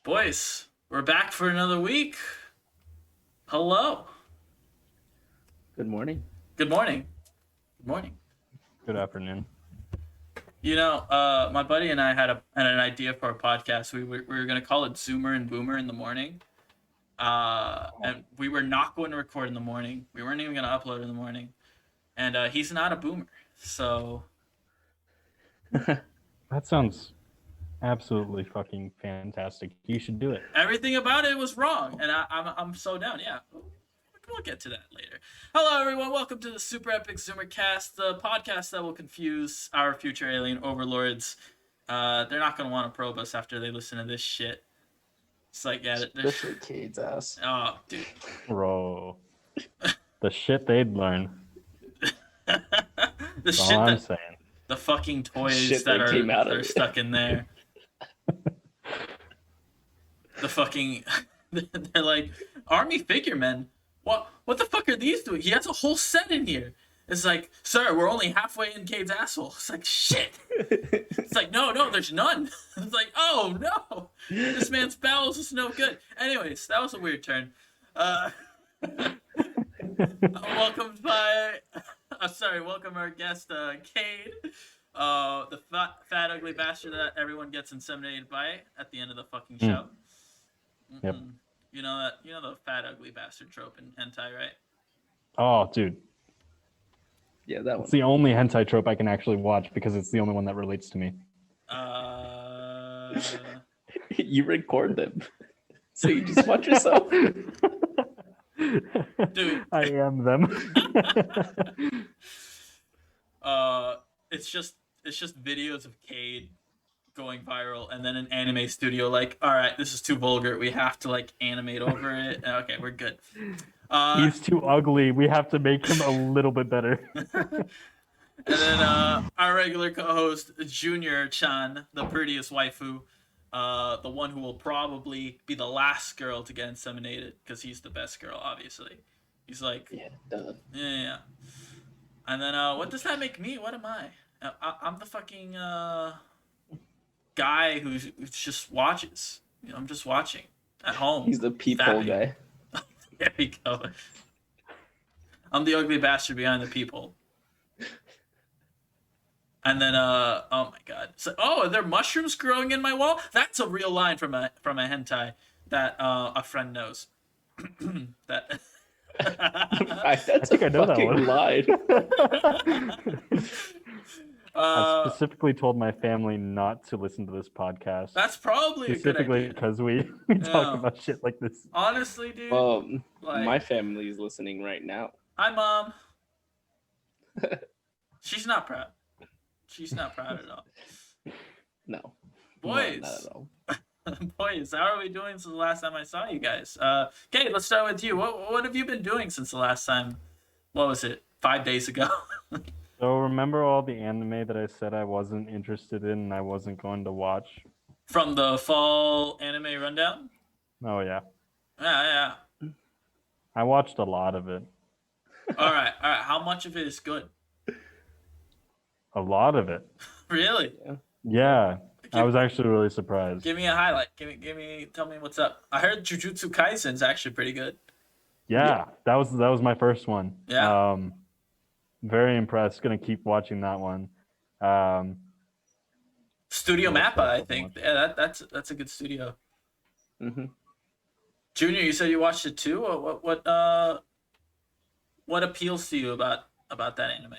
Boys, we're back for another week. Hello. Good morning. Good morning. Good morning. Good afternoon. You know, my buddy and I had an idea for a podcast. We were going to call it Zoomer and Boomer in the morning. And we were not going to record in the morning. We weren't even going to upload in the morning. And he's not a boomer. So That sounds absolutely fucking fantastic. You should do it. everything about it was wrong. And I'm so down. Yeah. We'll get to that later. Hello, everyone. Welcome to the Super Epic Zoomercast, the podcast that will confuse our future alien overlords. They're not going to want to probe us after they listen to this shit. It's like, yeah. Especially Cade's ass. Oh, dude. Bro. The shit they'd learn. The That's shit all I'm that, saying. the fucking toys Shit that that came out of are it. stuck in there. The fucking, they're like, army figure men. What the fuck are these doing? He has a whole set in here. It's like, sir, we're only halfway in Cade's asshole. It's like, shit. It's like, no, there's none. It's like, oh, no. This man's bowels is no good. Anyways, that was a weird turn. Welcome our guest, Cade. The fat, ugly bastard that everyone gets inseminated by at the end of the fucking show. Yep. You know the fat, ugly bastard trope in hentai, right? Oh, dude. Yeah, that one. It's the only hentai trope I can actually watch because it's the only one that relates to me. You record them. So you just watch yourself. Dude. I am them. It's just videos of Cade going viral, and then an anime studio like, all right, this is too vulgar. We have to like animate over it. Okay, we're good. He's too ugly. We have to make him a little bit better. And then our regular co-host Junior Chan, the prettiest waifu, the one who will probably be the last girl to get inseminated because he's the best girl, obviously. He's like, Yeah, duh. yeah. And then what does that make me? What am I? I'm the fucking guy who just watches. You know, I'm just watching at home. He's the peephole guy. There we go. I'm the ugly bastard behind the peephole. And then oh my god. So, are there mushrooms growing in my wall? That's a real line from a hentai that a friend knows. That That's think a I know that fucking one. line. I specifically told my family not to listen to this podcast. That's probably a good Specifically idea. because we talk about shit like this. Honestly, dude. Like, My family is listening right now. hi, Mom. She's not proud. She's not proud at all. No. Boys. No, not at all. Boys, how are we doing since the last time I saw you guys? Okay, let's start with you. What have you been doing since the last time? What was it? 5 days ago? So remember all the anime that I said I wasn't interested in and I wasn't going to watch? From the fall anime rundown? Oh yeah. Yeah. I watched a lot of it. All right. How much of it is good? A lot of it. Really? Yeah. I was actually really surprised. Give me a highlight. Tell me what's up. I heard Jujutsu Kaisen's actually pretty good. Yeah, that was my first one. Yeah. Very impressed. Gonna keep watching that one. Studio Yeah, Mappa, I so think. much. Yeah, that's a good studio. Mm-hmm. Junior, you said you watched it too. What appeals to you about that anime?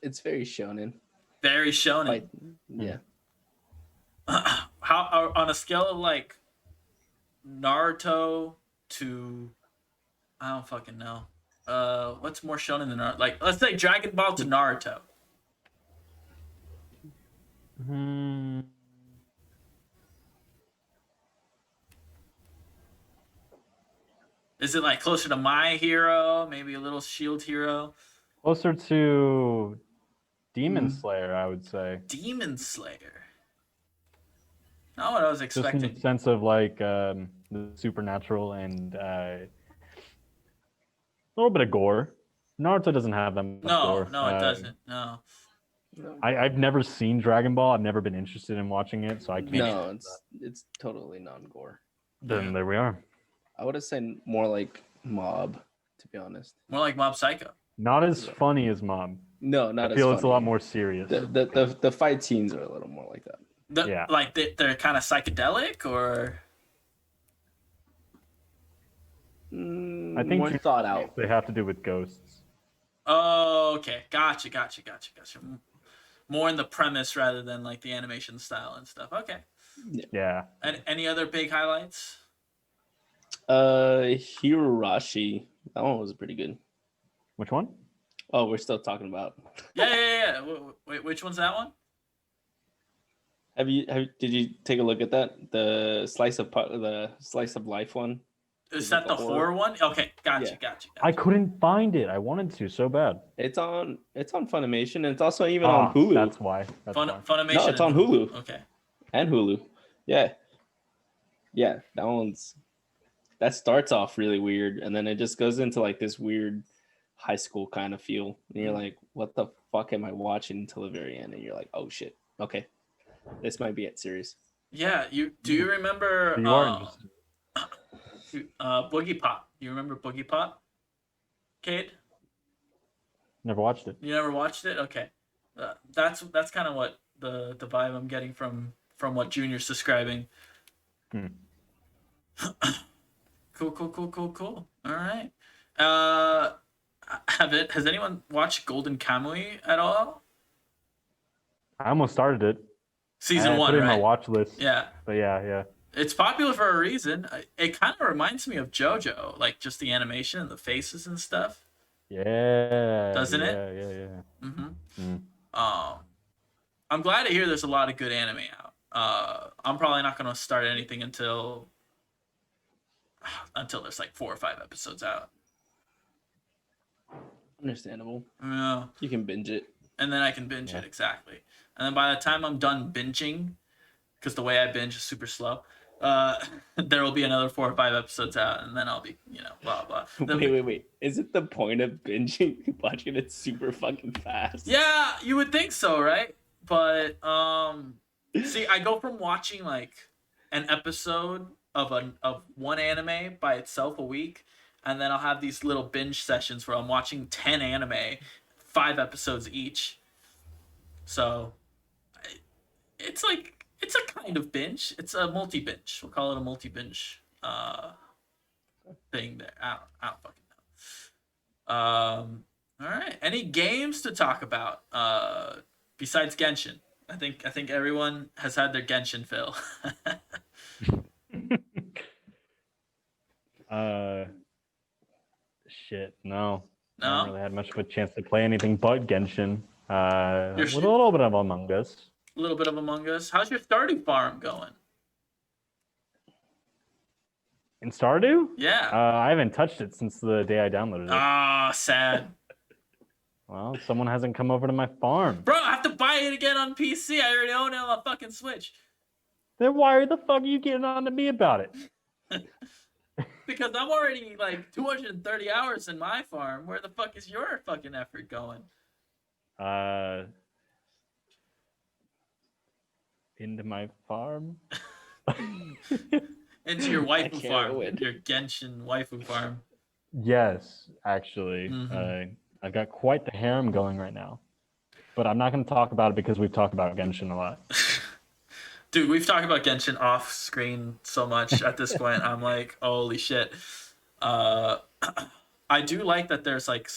It's very shonen. Very shonen. Like, yeah. How on a scale of like Naruto to, I don't fucking know. What's more shonen than Naruto? Like, let's say Dragon Ball to Naruto. Is it like closer to My Hero? Maybe a little Shield Hero? Closer to Demon Slayer, I would say. Demon Slayer. Not what I was Just in expecting. the sense of like the supernatural and a little bit of gore. Naruto doesn't have that much gore. No, it doesn't. No. No, I've never seen Dragon Ball. I've never been interested in watching it, so I can't. no, it's totally non-gore. Then Yeah. there we are. I would have said more like Mob, to be honest. More like Mob Psycho. Not as Yeah. funny as Mob. No, not I as feel funny. it's a lot more serious. The fight scenes are a little more like that. Yeah. Like they're kind of psychedelic, or I think more thought out. they have to do with ghosts. oh, okay, gotcha. More in the premise rather than like the animation style and stuff. Okay. Yeah. And any other big highlights? Hirashi. That one was pretty good. Which one? Oh, we're still talking about. Yeah. Wait, which one's that one? Did you take a look at that? The slice of life one? Is Is that it the the horror one? Okay, gotcha. I couldn't find it. I wanted to so bad. It's on Funimation, and it's also even on Hulu. That's why. Funimation. No, it's on and Hulu. Okay. And Hulu. Yeah. That starts off really weird, and then it just goes into like this weird high school kind of feel. And you're like, what the fuck am I watching until the very end? And you're like, oh shit. Okay. This might be it serious. Yeah, do you remember You are interested. Boogie Pop? You remember Boogie Pop? Cade? Never watched it. You never watched it? Okay. That's kind of what the vibe I'm getting from what Junior's describing. Hmm. Cool. All right. Has anyone watched Golden Kamuy at all? I almost started it. Season I 1, put it in right? my watch list. Yeah. But yeah. It's popular for a reason. It kind of reminds me of JoJo, like just the animation and the faces and stuff. Yeah. Doesn't it? Yeah. Mm-hmm. I'm glad to hear there's a lot of good anime out. I'm probably not going to start anything until there's like 4 or 5 episodes out. Understandable. Yeah. You can binge it. And then I can binge it, exactly. And then by the time I'm done binging, because the way I binge is super slow, there will be another 4 or 5 episodes out, and then I'll be, blah, blah. Wait. Is it the point of binging watching it super fucking fast? Yeah, you would think so, right? But, see, I go from watching, like, an episode of one anime by itself a week, and then I'll have these little binge sessions where I'm watching 10 anime, 5 episodes each. So it's a kind of binge. It's a multi-binge. We'll call it a multi-binge thing there. I don't fucking know. All right. Any games to talk about besides Genshin? I think everyone has had their Genshin fill. Shit, no. I No? haven't really had much of a chance to play anything but Genshin. You're With a little bit of Among Us. A little bit of Among Us. How's your Stardew farm going? In Stardew? Yeah. I haven't touched it since the day I downloaded it. Ah, sad. Well, someone hasn't come over to my farm. Bro, I have to buy it again on PC. I already own it on my fucking Switch. Then why the fuck are you getting on to me about it? Because I'm already like 230 hours in my farm. Where the fuck is your fucking effort going? Into my farm. Into your waifu can't farm. win. Your Genshin waifu farm. Yes, actually. Mhm. I've got quite the harem going right now. But I'm not going to talk about it because we've talked about Genshin a lot. Dude, we've talked about Genshin off screen so much at this point. I'm like, holy shit. I do like that there's like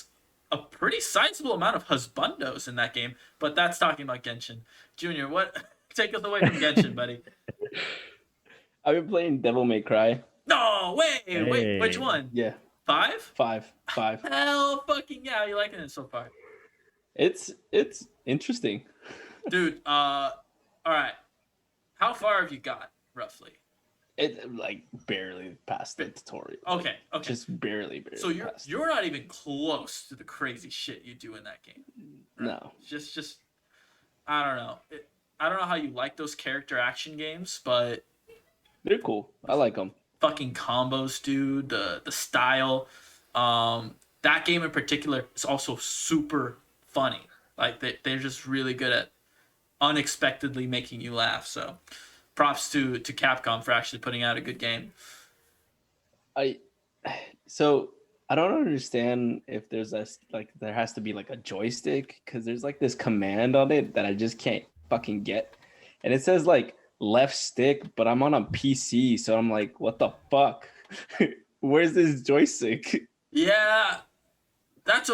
a pretty sizable amount of husbandos in that game, but that's talking about Genshin. Junior, what? Take us away from Genshin, buddy. I've been playing Devil May Cry. No, wait, which Hey. one? Yeah, 5? 5. Hell fucking yeah, you liking it so far? It's interesting. Dude, all right. How far have you got, roughly? It like barely past the tutorial. Okay. Just barely. So past. you're not even close to the crazy shit you do in that game. No. Just I don't know. I don't know how you like those character action games, but They're cool. I like them. fucking combos, dude. The style. That game in particular is also super funny. Like they're just really good at unexpectedly making you laugh. So props to Capcom for actually putting out a good game. I so I don't understand if there's like there has to be like a joystick because there's like this command on it that I just can't fucking get, and it says like left stick, but I'm on a PC, so I'm like, what the fuck? Where's this joystick? Yeah, that's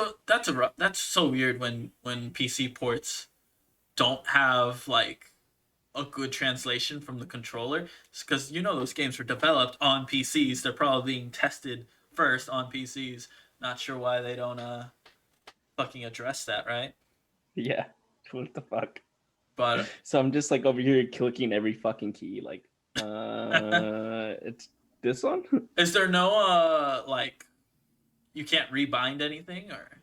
so weird when PC ports don't have like a good translation from the controller, because those games were developed on PCs. They're probably being tested first on PCs. Not sure why they don't fucking address that, right? Yeah, what the fuck? But So I'm just like over here clicking every fucking key, like, it's this one. is there no like you can't rebind anything or?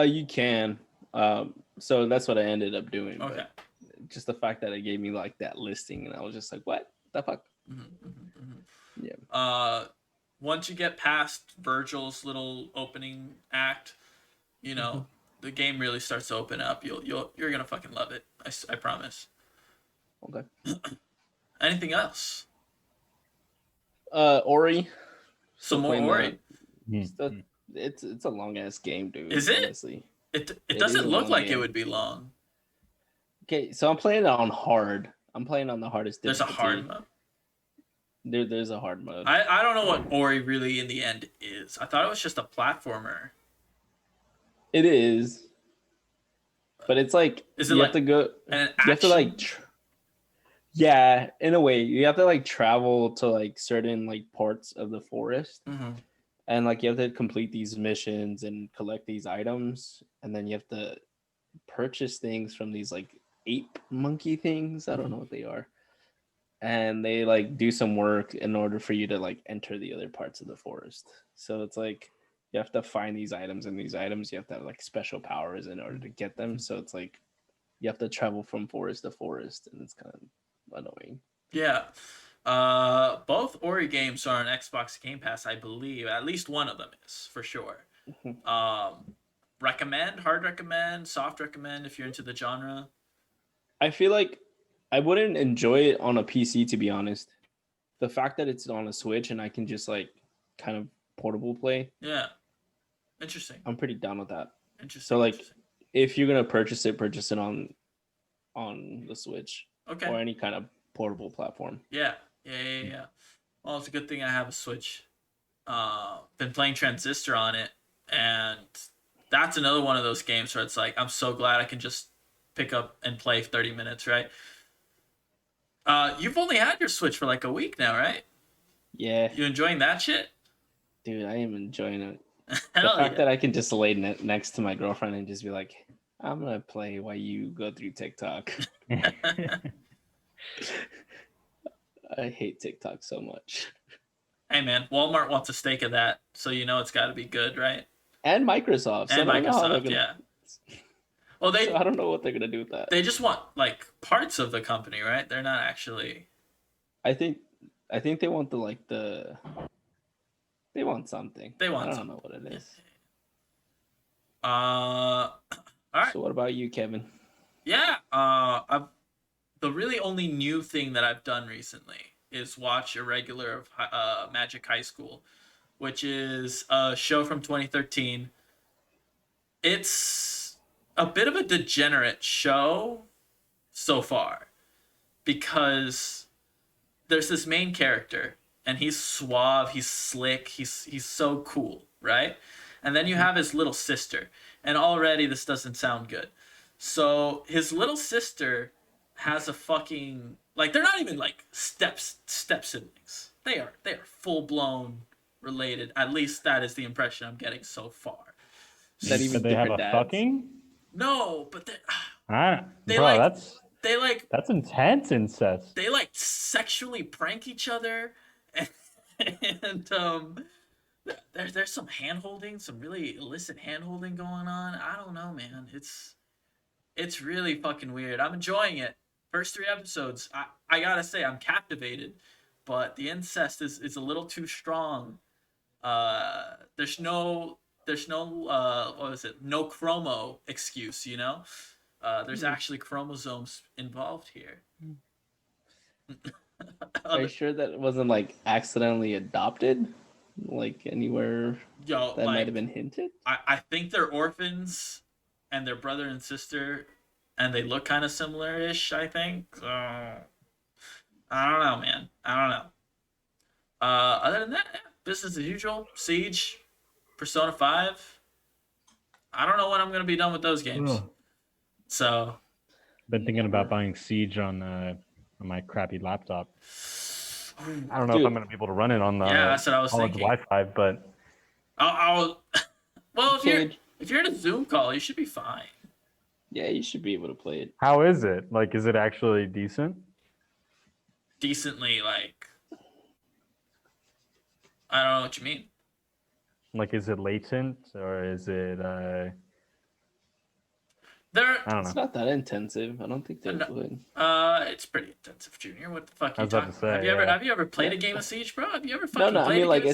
You can. So that's what I ended up doing. Okay. But just the fact that it gave me like that listing, and I was just like, what the fuck? Yeah. Once you get past Virgil's little opening act, the game really starts to open up. You're gonna fucking love it. I promise. Okay. Anything else? Ori. Some more playing Ori. Mm. It's a long ass game, dude. Is it? Honestly. It is doesn't a look long like it game. would be long. Okay, so I'm playing it on hard. I'm playing on the hardest There's a difficulty. hard mode. There's a hard mode. I don't know what Ori really in the end is. I thought it was just a platformer. It is, but it's like Is it you like have to go. an You have to like, action? yeah, in a way, you have to like travel to like certain like parts of the forest, Mm-hmm. and like you have to complete these missions and collect these items, and then you have to purchase things from these like ape monkey things. I don't know what they are, and they like do some work in order for you to like enter the other parts of the forest. So it's like you have to find these items, and these items you have to have like special powers in order to get them. So it's like you have to travel from forest to forest, and it's kind of annoying. Yeah. Both Ori games are on Xbox Game Pass, I believe. At least one of them is for sure. Hard recommend, soft recommend if you're into the genre. I feel like I wouldn't enjoy it on a PC, to be honest. The fact that it's on a Switch and I can just like kind of portable play, Yeah. Interesting. I'm pretty down with that. Interesting. So like, interesting. if you're gonna purchase it on the Switch Okay. or any kind of portable platform. Yeah. Well, it's a good thing I have a Switch. Been playing Transistor on it, and that's another one of those games where it's like I'm so glad I can just pick up and play 30 minutes, right? You've only had your Switch for like a week now, right? Yeah, You enjoying that shit? dude, I am enjoying it. The Hell fact yeah. that I can just lay next to my girlfriend and just be like, I'm gonna play while you go through TikTok. I hate TikTok so much. Hey man, Walmart wants a stake of that, so it's got to be good, right? And Microsoft. So And I don't know how they're Microsoft, gonna, yeah. Well, so I don't know what they're gonna do with that. they just want like parts of the company, right? They're not actually. I think they want they want something. They want I don't something. know what it is. All right. So what about you, Kevin? Yeah. The really only new thing that I've done recently is watch a regular of Magic High School, which is a show from 2013. It's a bit of a degenerate show so far because there's this main character and he's suave, he's slick, he's so cool, right? And then you have his little sister, and already this doesn't sound good. So his little sister has a fucking like they're not even like step siblings. They are full blown related. At least that is the impression I'm getting so far. That even But they have different a dads. fucking? No, but they Bro, like they like that's intense incest. they like sexually prank each other, and there's some hand holding, some really illicit hand holding going on. I don't know, man. It's really fucking weird. I'm enjoying it. First 3 episodes, I gotta say I'm captivated, but the incest is a little too strong. There's no there's no what was it? No chromo excuse, you know? There's actually chromosomes involved here. Are you sure that it wasn't like accidentally adopted? Like anywhere Yo, that might like have been hinted? I think they're orphans and they're brother and sister and they look kind of similar-ish, I think. I don't know, man. I don't know. Other than that, yeah, business as usual. Siege, Persona 5. I don't know when I'm going to be done with those games. Ugh. So, Been thinking about buying Siege on my crappy laptop. I don't know if I'm Dude. gonna be able to run it on the yeah, that's what I was college thinking. Wi-Fi, but I'll well, Kid. if you're in a Zoom call, you should be fine. Yeah, you should be able to play it. how is it? Like, is it actually decent? Decently, like, I don't know what you mean. Like, is it latent or is it? There, I don't It's know. not that intensive. I don't think they No. would. it's pretty intensive, Junior. What the fuck I are you was about talking to about? say, Have you ever played a Yeah. game of Siege, bro? Have you ever No, fucking no. I played mean, a like, game?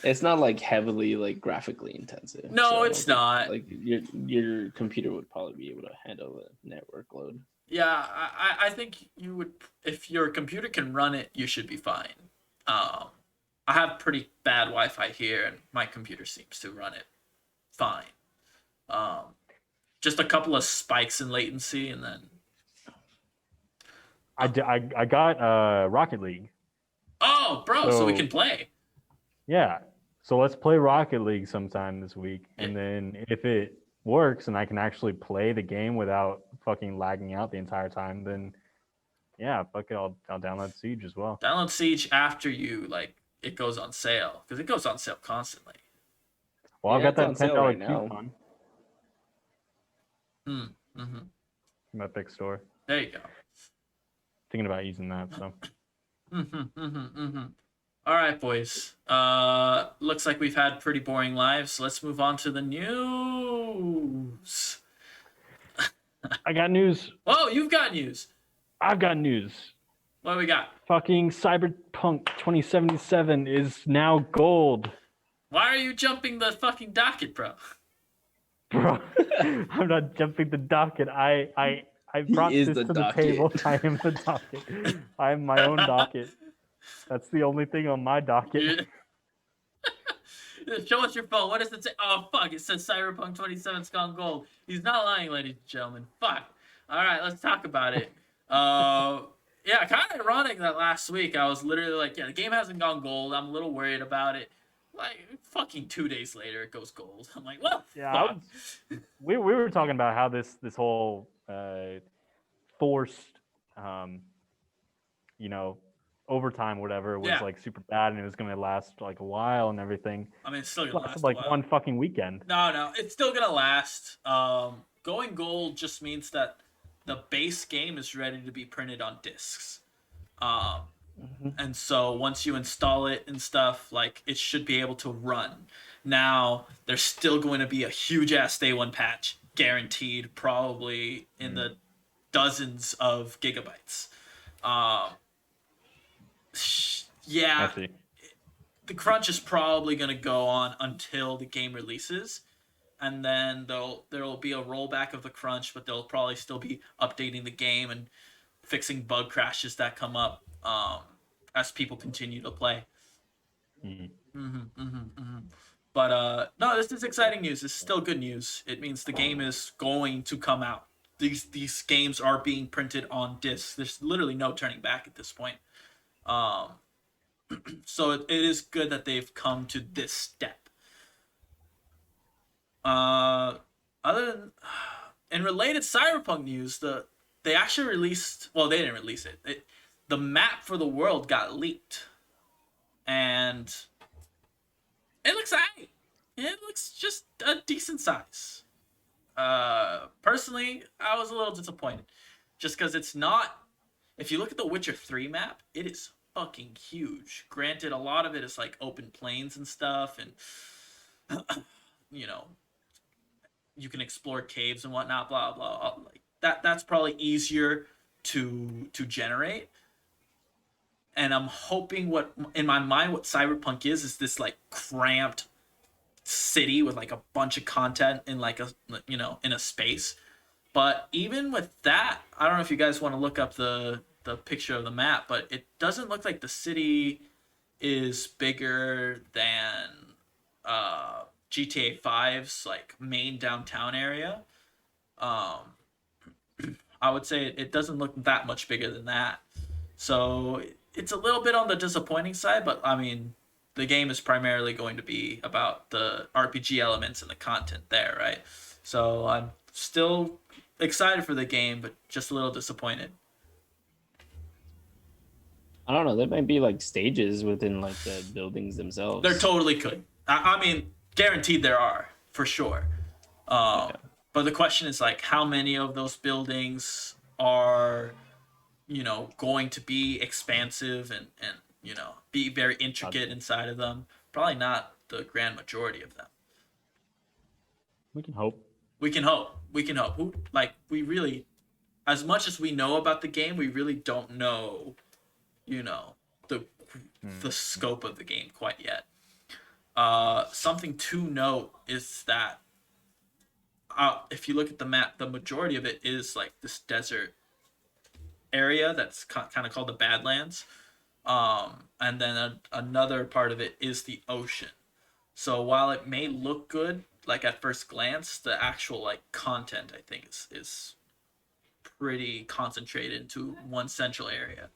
it's not like heavily like graphically intensive. No, so I it's don't think, not. Like your computer would probably be able to handle the network load. Yeah, I think you would. If your computer can run it, you should be fine. I have pretty bad Wi-Fi here, and my computer seems to run it fine. Just a couple of spikes in latency, and then I got Rocket League. oh, bro, so we So- can play. Yeah. So let's play Rocket League sometime this week, and Yeah. then if it works and I can actually play the game without fucking lagging out the entire time, then yeah, fuck it, I'll download Siege as well. Download Siege after you like it goes on sale because it goes on sale constantly. Well, I've Yeah, got it's that on sale $10 right now. coupon Mm-hmm. from Epic Store. There you go. Thinking about using that. So All right, boys. Looks like we've had pretty boring lives. Let's move on to the news. I got news. Oh, you've got news. I've got news. What do we got? Fucking Cyberpunk 2077 is now gold. Why are you jumping the fucking docket, bro? Bro, I'm not jumping the docket. I brought is this the to docket. the table. I am the docket. I am my own docket. That's the only thing on my docket. Show us your phone. What does it say? Oh, fuck. It says Cyberpunk 27's gone gold. He's not lying, ladies and gentlemen. Fuck. All right, let's talk about it. Yeah, kind of ironic that last week I was literally like, yeah, the game hasn't gone gold. I'm a little worried about it. Like, fucking 2 days later, it goes gold. I'm like, well, Yeah, fuck. we were talking about how this whole forced, overtime, whatever, was Yeah. like super bad, and it was gonna last like a while and everything. I mean, it's still It going to lasted last like a while. one fucking weekend. No, it's still gonna last. Going gold just means that the base game is ready to be printed on discs. And so once you install it and stuff, like it should be able to run. Now there's still going to be a huge ass day one patch, guaranteed, probably in the dozens of gigabytes. Yeah, I see. the crunch is probably going to go on until the game releases, and then there'll be a rollback of the crunch, but they'll probably still be updating the game and fixing bug crashes that come up as people continue to play. But no, this is exciting news. This is still good news. It means the game is going to come out. These games are being printed on discs. There's literally no turning back at this point. So it is good that they've come to this step. Other than in related Cyberpunk news, they actually released. Well, they didn't release it. The map for the world got leaked, and it looks alright. It looks just a decent size. Personally, I was a little disappointed, just because it's not. If you look at the Witcher 3 map, it is fucking huge. Granted, a lot of it is like open plains and stuff, and you can explore caves and whatnot. Blah blah. Like that's probably easier to generate. And I'm hoping what in my mind what Cyberpunk is this like cramped city with like a bunch of content in like a in a space. But even with that, I don't know if you guys want to look up the picture of the map, but it doesn't look like the city is bigger than GTA 5's like main downtown area. Um, I would say it doesn't look that much bigger than that. So it's a little bit on the disappointing side, but I mean, the game is primarily going to be about the RPG elements and the content there, right? So I'm still excited for the game, but just a little disappointed. I don't know. There might be like stages within like the buildings themselves. There totally could. I mean, guaranteed there are for sure. Okay. But the question is like, how many of those buildings are, going to be expansive and be very intricate inside of them? Probably not the grand majority of them. We can hope. We can hope. We can hope. We really, as much as we know about the game, we really don't know, the the scope of the game quite yet. Something to note is that if you look at the map, the majority of it is like this desert area that's kind of called the Badlands. And then another part of it is the ocean. So while it may look good, like at first glance, the actual like content I think is pretty concentrated into one central area.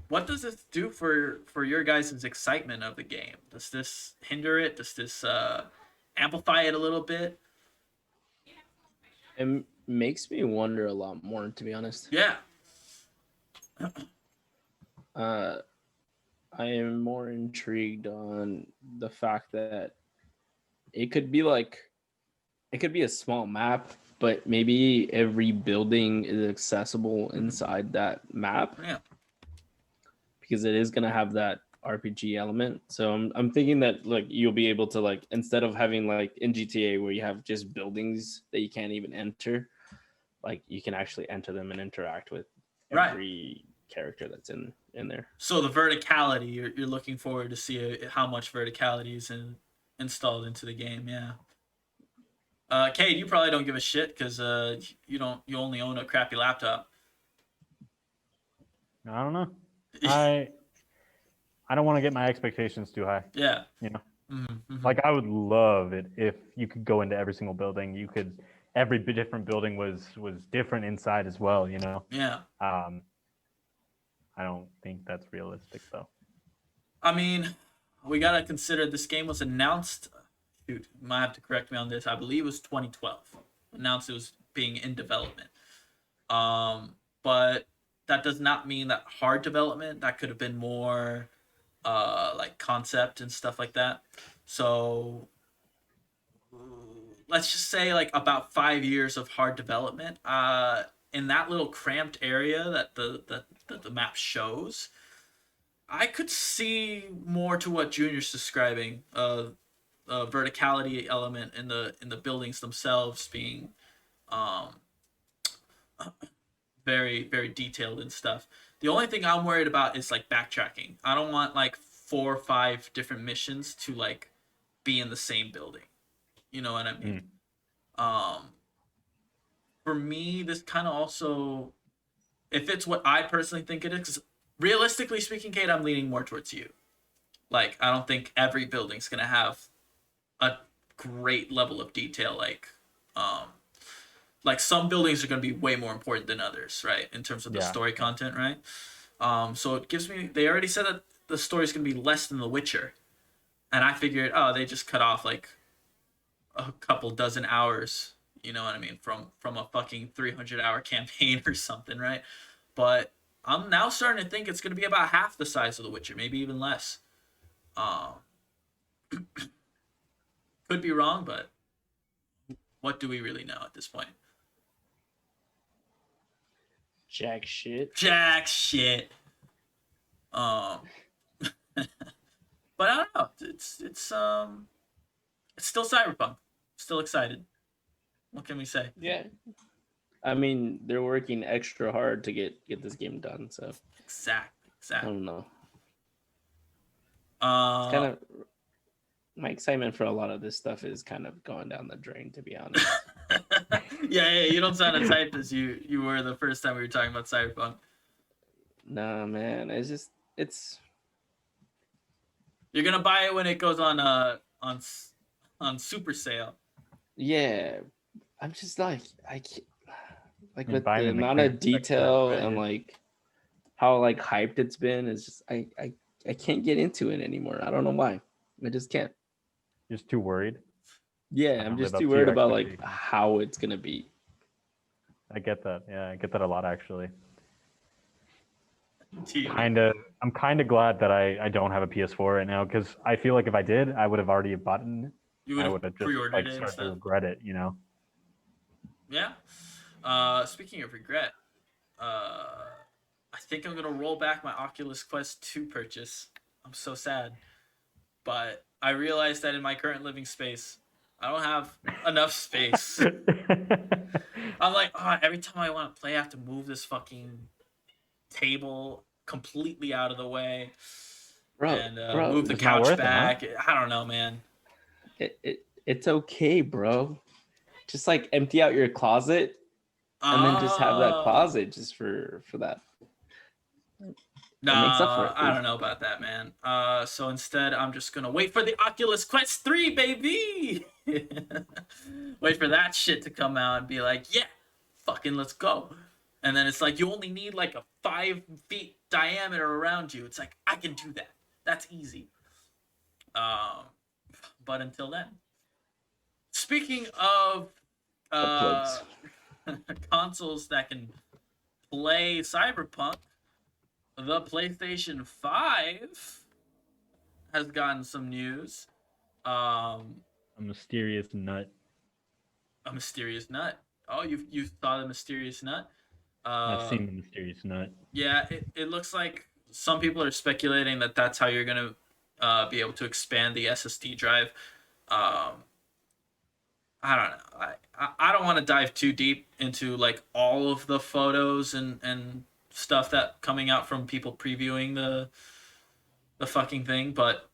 What does this do for your guys' excitement of the game? Does this hinder it? Does this amplify it a little bit? It makes me wonder a lot more, to be honest. Yeah. I am more intrigued on the fact that it could be a small map, but maybe every building is accessible inside that map. Yeah. Because it is gonna have that RPG element. So I'm thinking that like you'll be able to like, instead of having like in GTA where you have just buildings that you can't even enter, like you can actually enter them and interact with every character that's in there. So the verticality, you're looking forward to see how much verticality is installed into the game. Yeah. Cade, you probably don't give a shit because you only own a crappy laptop. I don't know. I don't want to get my expectations too high. Yeah. Mm-hmm. Like I would love it if you could go into every single building. Every different building was different inside as well. Yeah. I don't think that's realistic though. I mean, we gotta consider this game was announced. Shoot, you might have to correct me on this. I believe it was 2012. Announced it was being in development. But that does not mean that hard development. That could have been more like concept and stuff like that. So let's just say like about 5 years of hard development. In that little cramped area that the map shows, I could see more to what Junior's describing. Verticality element in the buildings themselves being very very detailed and stuff. The only thing I'm worried about is like backtracking. I don't want like 4 or 5 different missions to like be in the same building. You know what I mean? For me, this kind of also, if it's what I personally think it is, 'cause realistically speaking, Kate, I'm leaning more towards you. Like, I don't think every building's gonna have a great level of detail. Like some buildings are gonna be way more important than others, right? In terms of the story content, right? So it gives me. They already said that the story's gonna be less than The Witcher, and I figured, oh, they just cut off like a couple dozen hours. You know what I mean? From a fucking 300-hour campaign or something, right? But I'm now starting to think it's gonna be about half the size of The Witcher, maybe even less. Could be wrong, but what do we really know at this point? Jack shit. Jack shit. But I don't know. It's still Cyberpunk. Still excited. What can we say? Yeah. I mean, they're working extra hard to get this game done, so Exactly. I don't know. Uh, It's kind of my excitement for a lot of this stuff is kind of going down the drain, to be honest. Yeah, you don't sound as hyped as you were the first time we were talking about Cyberpunk. Nah, man, it's You're gonna buy it when it goes on super sale. yeah. I'm just like like You with buy 'em the in the amount of clearance section, detail right? and like how like hyped it's been is just I can't get into it anymore. I don't know why. I just can't. Just too worried. Yeah, I'm Live just up too to your worried about like expectations. how it's gonna be. I get that. Yeah, I get that a lot actually. TV. I'm kind of glad that I don't have a PS4 right now because I feel like if I did, I would have already bought it. You would I have would have just pre-ordered like it and started to stuff. regret it, you know. Yeah. Speaking of regret, I think I'm gonna roll back my Oculus Quest 2 purchase. I'm so sad, but I realized that in my current living space, I don't have enough space. I'm like, oh, every time I want to play, I have to move this fucking table completely out of the way and Bro, move the It's not couch worth it, huh? back. I don't know, man. it's okay, bro. Just like empty out your closet and then just have that Uh, closet just for that. no, It makes up for it, I dude. don't know about that, man. So instead, I'm just gonna wait for the Oculus Quest 3, baby. Wait for that shit to come out and be like, yeah, fucking let's go. And then it's like you only need like a 5 feet diameter around you. It's like I can do that. That's easy. Um, but until then, speaking of The uh, plugs. consoles that can play Cyberpunk, the PlayStation 5 has gotten some news. Um, A mysterious nut. a mysterious nut. Oh, you saw the mysterious nut? I've Uh, seen the mysterious nut. yeah, it looks like some people are speculating that that's how you're gonna be able to expand the SSD drive. Um, I don't know. I don't want to dive too deep into like all of the photos and stuff that coming out from people previewing the fucking thing, but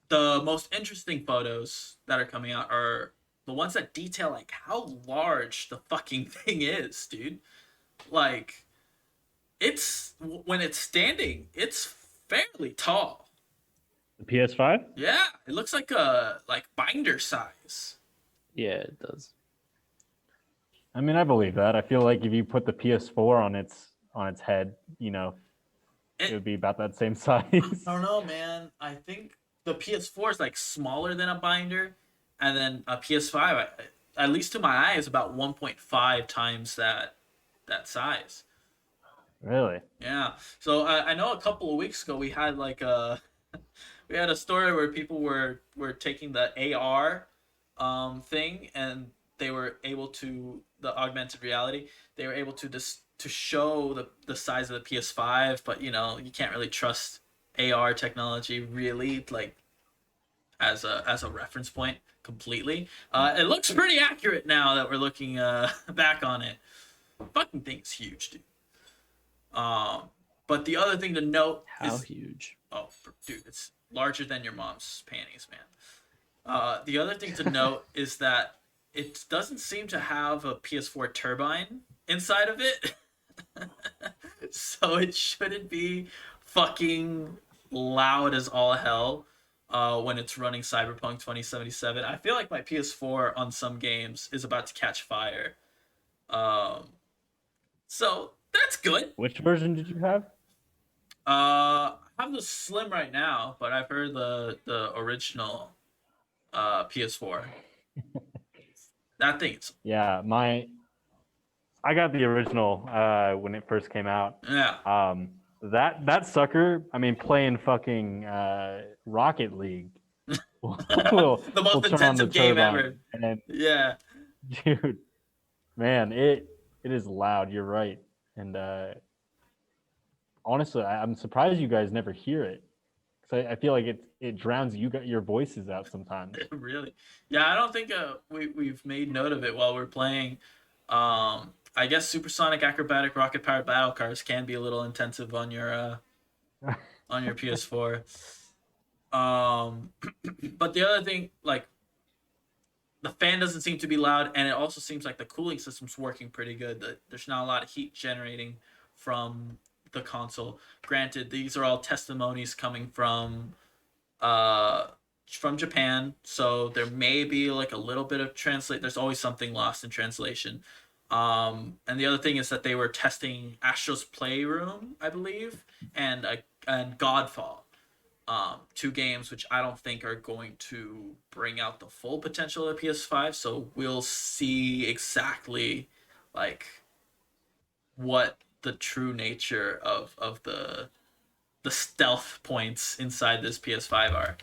the most interesting photos that are coming out are the ones that detail like how large the fucking thing is, dude. Like it's when it's standing, it's fairly tall. The PS5? Yeah, it looks like a like binder size. Yeah, it does. I mean, I believe that. I feel like if you put the PS4 on its head, you know, it It, would be about that same size. I don't know, man. I think the PS4 is like smaller than a binder, and then a PS5, at least to my eye, is about 1.5 times that size. Really? Yeah. So I know a couple of weeks ago we had like a we had a story where people were taking the AR thing and they were able to the augmented reality. They were able to to show the size of the PS5, but you know you can't really trust AR technology really like as a reference point completely. It looks pretty accurate now that we're looking back on it. Fucking thing's huge, dude. Um, but the other thing to note How is, huge? oh, dude, it's larger than your mom's panties, man. The other thing to note is that it doesn't seem to have a PS4 turbine inside of it, so it shouldn't be fucking loud as all hell when it's running Cyberpunk 2077. I feel like my PS4 on some games is about to catch fire. Um, so that's good. Which version did you have? I have the Slim right now, but I've heard the original PS4. That thing's Yeah, I got the original when it first came out. yeah. That sucker, I mean, playing fucking Rocket League will The most turn on the intensive game ever. turbine, and then, Yeah. dude, man, it is loud. You're right, and honestly, I'm surprised you guys never hear it, because I feel like it drowns your voices out sometimes. Really. Yeah, I don't think we've made note of it while we're playing. I guess supersonic acrobatic rocket powered battle cars can be a little intensive on your PS4. But the other thing, like the fan doesn't seem to be loud, and it also seems like the cooling system's working pretty good. There's not a lot of heat generating from the console. Granted, these are all testimonies coming uh from Japan, so there may be like a little bit of translate. There's always something lost in translation. And the other thing is that they were testing Astro's Playroom, I believe, and Godfall, two games which I don't think are going to bring out the full potential of PS5. So we'll see exactly like what the true nature of the stealth points inside this PS5 are.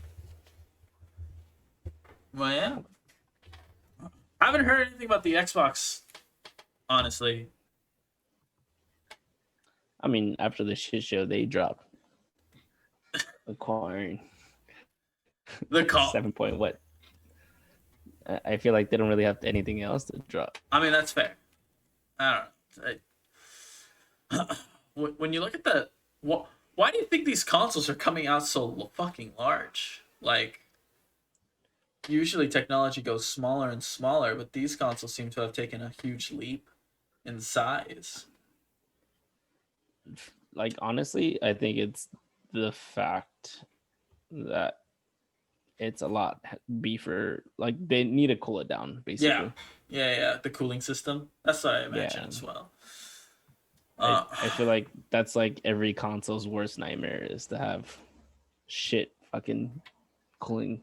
Well, yeah, I haven't heard anything about the Xbox, honestly. I mean, after the shit show, they dropped acquiring The call. 7 point what? I feel like they don't really have anything else to drop. I mean, that's fair. I don't know. When you look at the why do you think these consoles are coming out so fucking large? Like, usually technology goes smaller and smaller, but these consoles seem to have taken a huge leap in size. Like, honestly, I think it's the fact that it's a lot beefer. Like, they need to cool it down, basically. Yeah. The cooling system. That's what I imagine as well. I feel like that's like every console's worst nightmare is to have shit fucking cooling.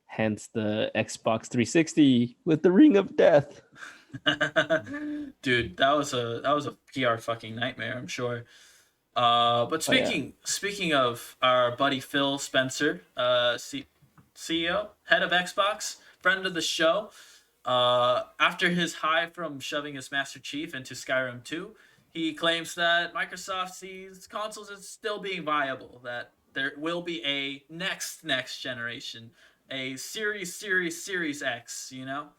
Hence the Xbox 360 with the Ring of Death. Dude, that was a PR fucking nightmare, I'm sure. But speaking of our buddy Phil Spencer, CEO, head of Xbox, friend of the show, after his high from shoving his Master Chief into Skyrim 2, he claims that Microsoft sees consoles as still being viable, that there will be a next generation, a Series X, you know?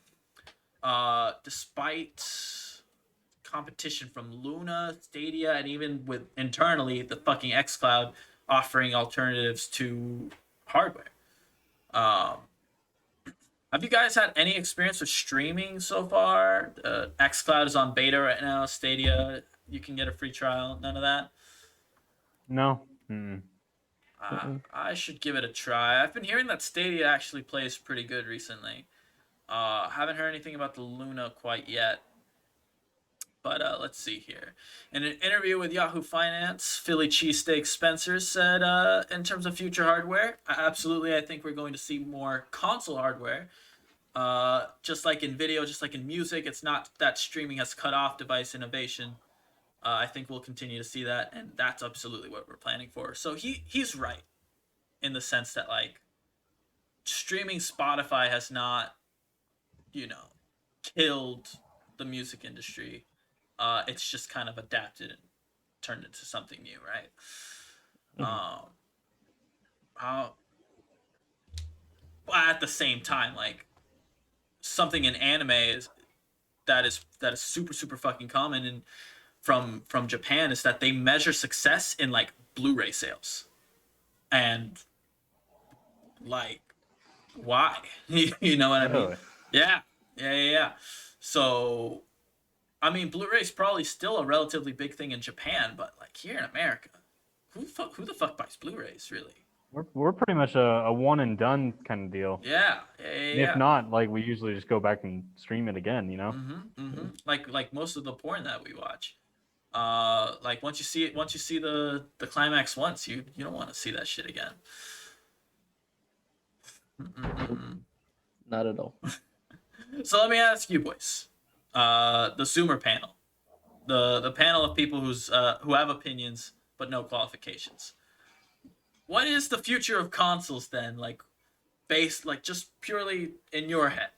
Despite competition from Luna, Stadia, and even with internally the fucking xCloud offering alternatives to hardware. Have you guys had any experience with streaming so far? xCloud is on beta right now. Stadia, you can get a free trial. None of that? No. I should give it a try. I've been hearing that Stadia actually plays pretty good recently. Haven't heard anything about the Luna quite yet. But let's see here. In an interview with Yahoo Finance, Philly Cheesesteak Spencer said, in terms of future hardware, absolutely, I think we're going to see more console hardware. Just like in video, just like in music, it's not that streaming has cut off device innovation. I think we'll continue to see that, and that's absolutely what we're planning for. So he's right in the sense that, like, streaming Spotify has not, killed the music industry. It's just kind of adapted and turned into something new, right? At the same time, like, something in anime that is super super fucking common and from Japan is that they measure success in like Blu-ray sales, and like, why? You know what I mean? Yeah. So, I mean, Blu-ray is probably still a relatively big thing in Japan, but like here in America, who the fuck buys Blu-rays really? We're pretty much a one and done kind of deal. Yeah. If not, like, we usually just go back and stream it again, you know? Like most of the porn that we watch. Like once you see the climax once, you don't want to see that shit again. Not at all. So let me ask you boys, the Zoomer panel, the panel of people who have opinions but no qualifications. What is the future of consoles then? Like, based, like, just purely in your head,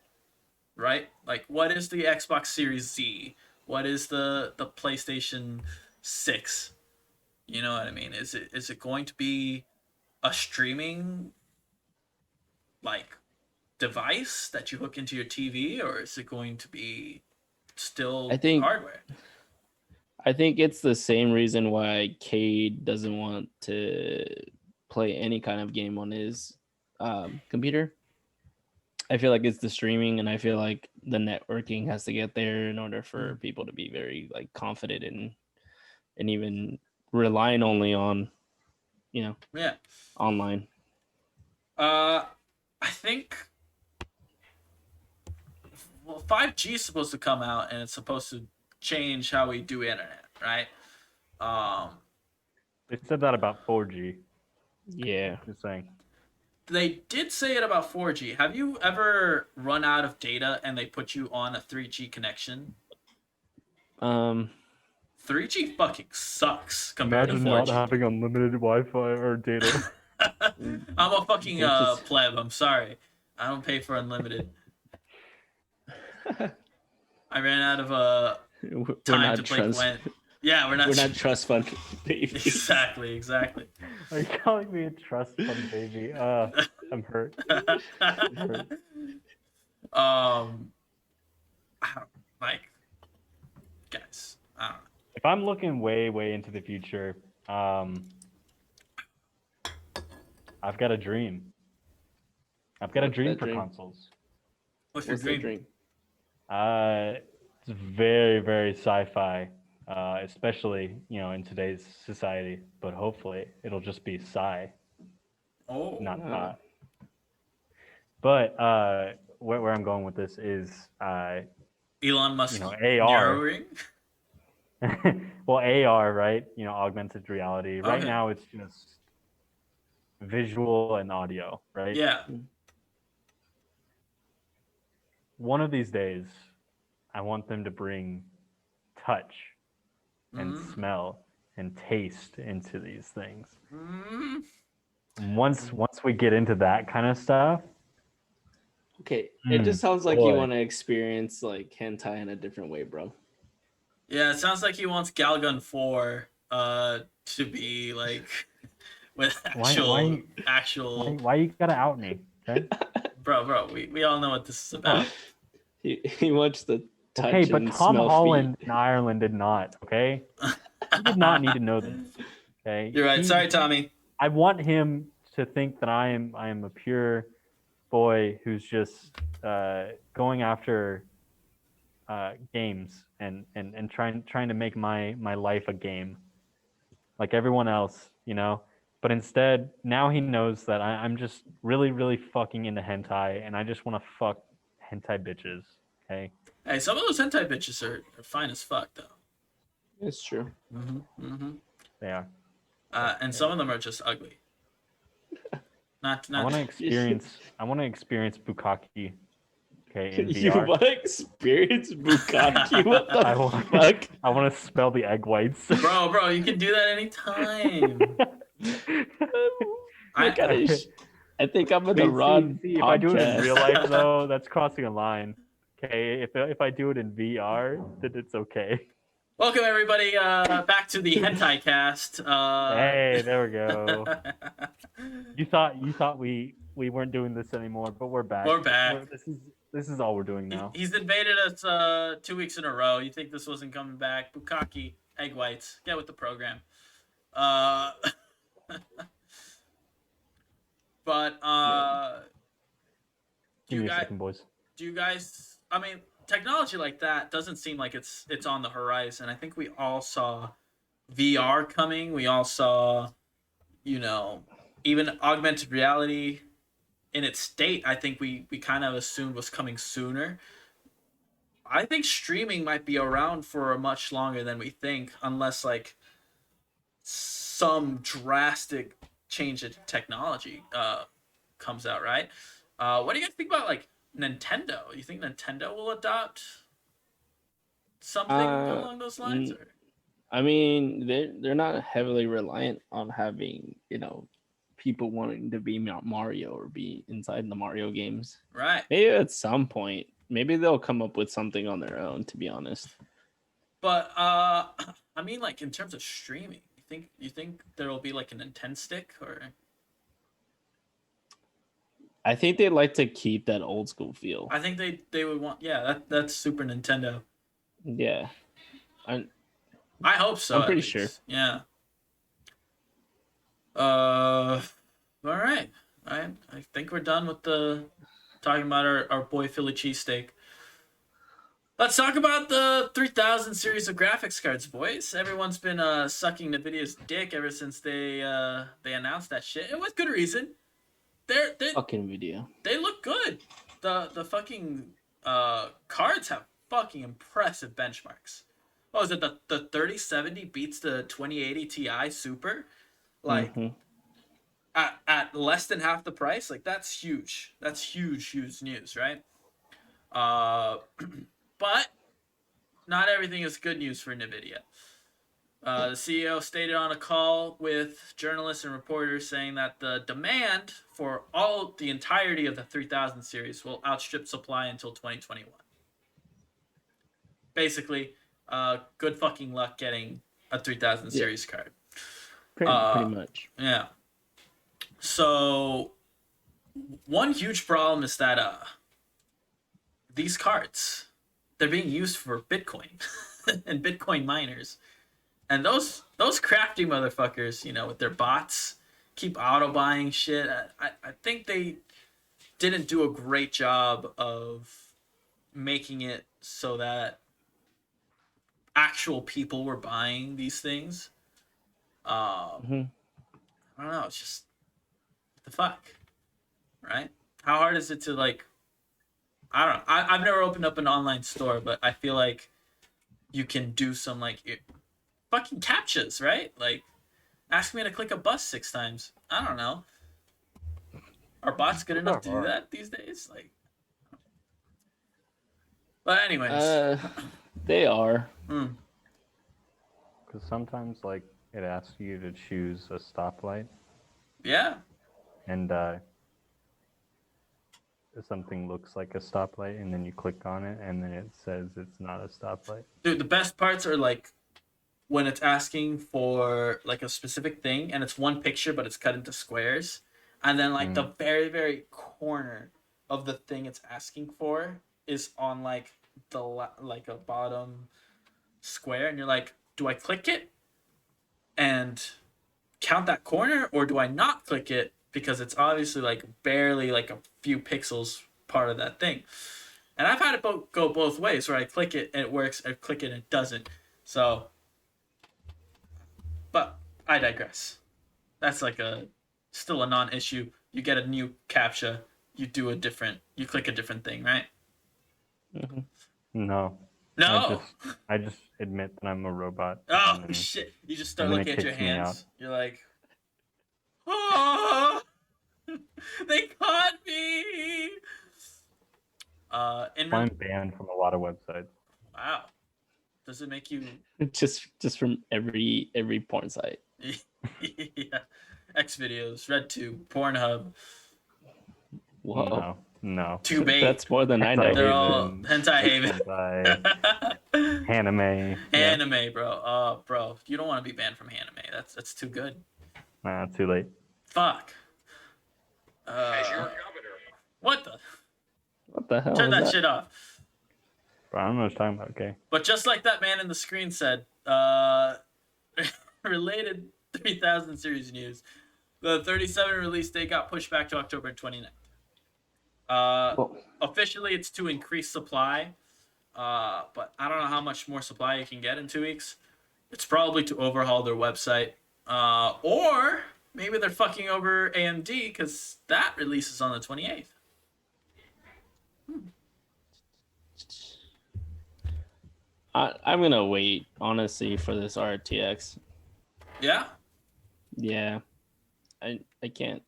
right? Like, what is the Xbox Series Z? What is the PlayStation 6? You know what I mean? Is it going to be a streaming, like, device that you hook into your TV, or is it going to be still hardware? I think it's the same reason why Cade doesn't want to play any kind of game on his computer. I feel like it's the streaming, and I feel like the networking has to get there in order for people to be very like confident and even relying only on, online. I think 5G is supposed to come out and it's supposed to change how we do internet, right? They said that about 4G. Yeah. Just saying. They did say it about 4G. Have you ever run out of data and they put you on a 3G connection? 3G fucking sucks compared Imagine to 4G. not having unlimited Wi-Fi or data. I'm a fucking pleb. I'm sorry. I don't pay for unlimited. I ran out of time to play Gwent. Yeah, we're not trust fund babies. Exactly. Are you calling me a trust fund baby? I'm hurt. Like, guys, I don't know. If I'm looking way into the future, I've got a dream. I've got a dream for consoles. What's your dream? It's very, very sci-fi, especially in today's society. But hopefully, it'll just be sci. Oh, not thought. But where I'm going with this is Elon Musk. AR. Narrowing? Well, AR, right? Augmented reality. Okay. Right now, it's just visual and audio, right? Yeah. One of these days, I want them to bring touch and smell and taste into these things. Once we get into that kind of stuff. Okay, it just sounds like you want to experience like hentai in a different way, bro. Yeah, it sounds like he wants Galgun 4 to be like with actual. Why you gotta out me? Okay? Bro, we all know what this is about. He wants the touch. Okay, but and Tom smell Holland feet. in Ireland did not. Okay, he did not need to know this. Okay, You're right. Sorry, Tommy. I want him to think that I am a pure boy who's just going after games and trying to make my life a game like everyone else, but instead now he knows that I'm just really fucking into hentai and I just want to fuck hentai bitches. Okay, Hey, some of those hentai bitches are fine as fuck though. It's true. They are. And some of them are just ugly. Not. I want to experience bukkake. Okay, in VR. You want to experience bukkake? What the fuck? I want to smell the egg whites. Bro, you can do that anytime. I think I'm in the wrong. If I do it in real life, though, that's crossing a line. Okay, if I do it in VR, then it's okay. Welcome everybody back to the Hentai Cast. Hey, there we go. You thought we weren't doing this anymore, but we're back. We're back. This is all we're doing now. He's invaded us 2 weeks in a row. You think this wasn't coming back? Bukkake, egg whites. Get with the program. But Give me a second, boys. Do you guys? I mean, technology like that doesn't seem like it's on the horizon. I think we all saw VR coming. We all saw, even augmented reality in its state. I think we kind of assumed was coming sooner. I think streaming might be around for much longer than we think, unless like some drastic change in technology comes out, right? What do you guys think about like Nintendo? You think Nintendo will adopt something along those lines? Or? I mean, they're not heavily reliant on having people wanting to be Mario or be inside the Mario games. Right. Maybe at some point, maybe they'll come up with something on their own. To be honest. But I mean, like in terms of streaming, you think there will be like a Nintendo stick or? I think they like to keep that old school feel. I think they would want, that's Super Nintendo. Yeah, I hope so. I'm pretty sure. Yeah. All right. I think we're done with the talking about our boy Philly cheesesteak. Let's talk about the 3000 series of graphics cards, boys. Everyone's been sucking NVIDIA's dick ever since they announced that shit, and with good reason. They Fucking video. they look good. The fucking cards have fucking impressive benchmarks. Oh, is it the 3070 beats the 2080 Ti Super? Like Mm-hmm. at less than half the price? Like that's huge. That's huge news, right? Uh but not everything is good news for Nvidia. The CEO stated on a call with journalists and reporters saying that the demand for the entirety of the 3000 series will outstrip supply until 2021. Basically, good fucking luck getting a 3000 Yeah. series card. Pretty much. Yeah. So, one huge problem is that these cards, they're being used for Bitcoin and Bitcoin miners. And those crafty motherfuckers, with their bots, keep auto buying shit. I think they didn't do a great job of making it so that actual people were buying these things. Mm-hmm. I don't know. It's just what the fuck, right? How hard is it to like? I don't know. I've never opened up an online store, but I feel like you can do some fucking captchas, right? Like, ask me to click a bus 6 times. I don't know. Are bots good enough to do that these days? Like, but anyways, They are. Because sometimes, like, it asks you to choose a stoplight, yeah. and something looks like a stoplight, and then you click on it, and then it says it's not a stoplight. Dude, the best parts are like when it's asking for like a specific thing, and it's one picture, but it's cut into squares, and then like the very very corner of the thing it's asking for is on like like a bottom square, and you're like, do I click it and count that corner, or do I not click it because it's obviously like barely like a few pixels part of that thing? And I've had it go both ways, where I click it and it works, I click it and it doesn't. So, but I digress. That's like still a non-issue. You get a new captcha, you click a different thing, right? Mm-hmm. No. No. I just admit that I'm a robot. Oh shit! You just start looking at your hands. You're like, oh, they caught me. I'm banned from a lot of websites. Wow. Does it make you just from every porn site? yeah. X videos, RedTube, Pornhub. Whoa. No. Too bait. That's more than I know. They're all hentai haven. Anime. Anime, bro. Bro, you don't want to be banned from anime. That's too good. Nah, too late. Fuck. What the hell? Turn that shit off. But I don't know what you're talking about, okay? But just like that man in the screen said, related 3000 series news, the 37 release date got pushed back to October 29th. Officially, it's to increase supply, but I don't know how much more supply you can get in 2 weeks. It's probably to overhaul their website, or maybe they're fucking over AMD because that releases on the 28th. I'm gonna wait, honestly, for this RTX. Yeah? Yeah. I can't.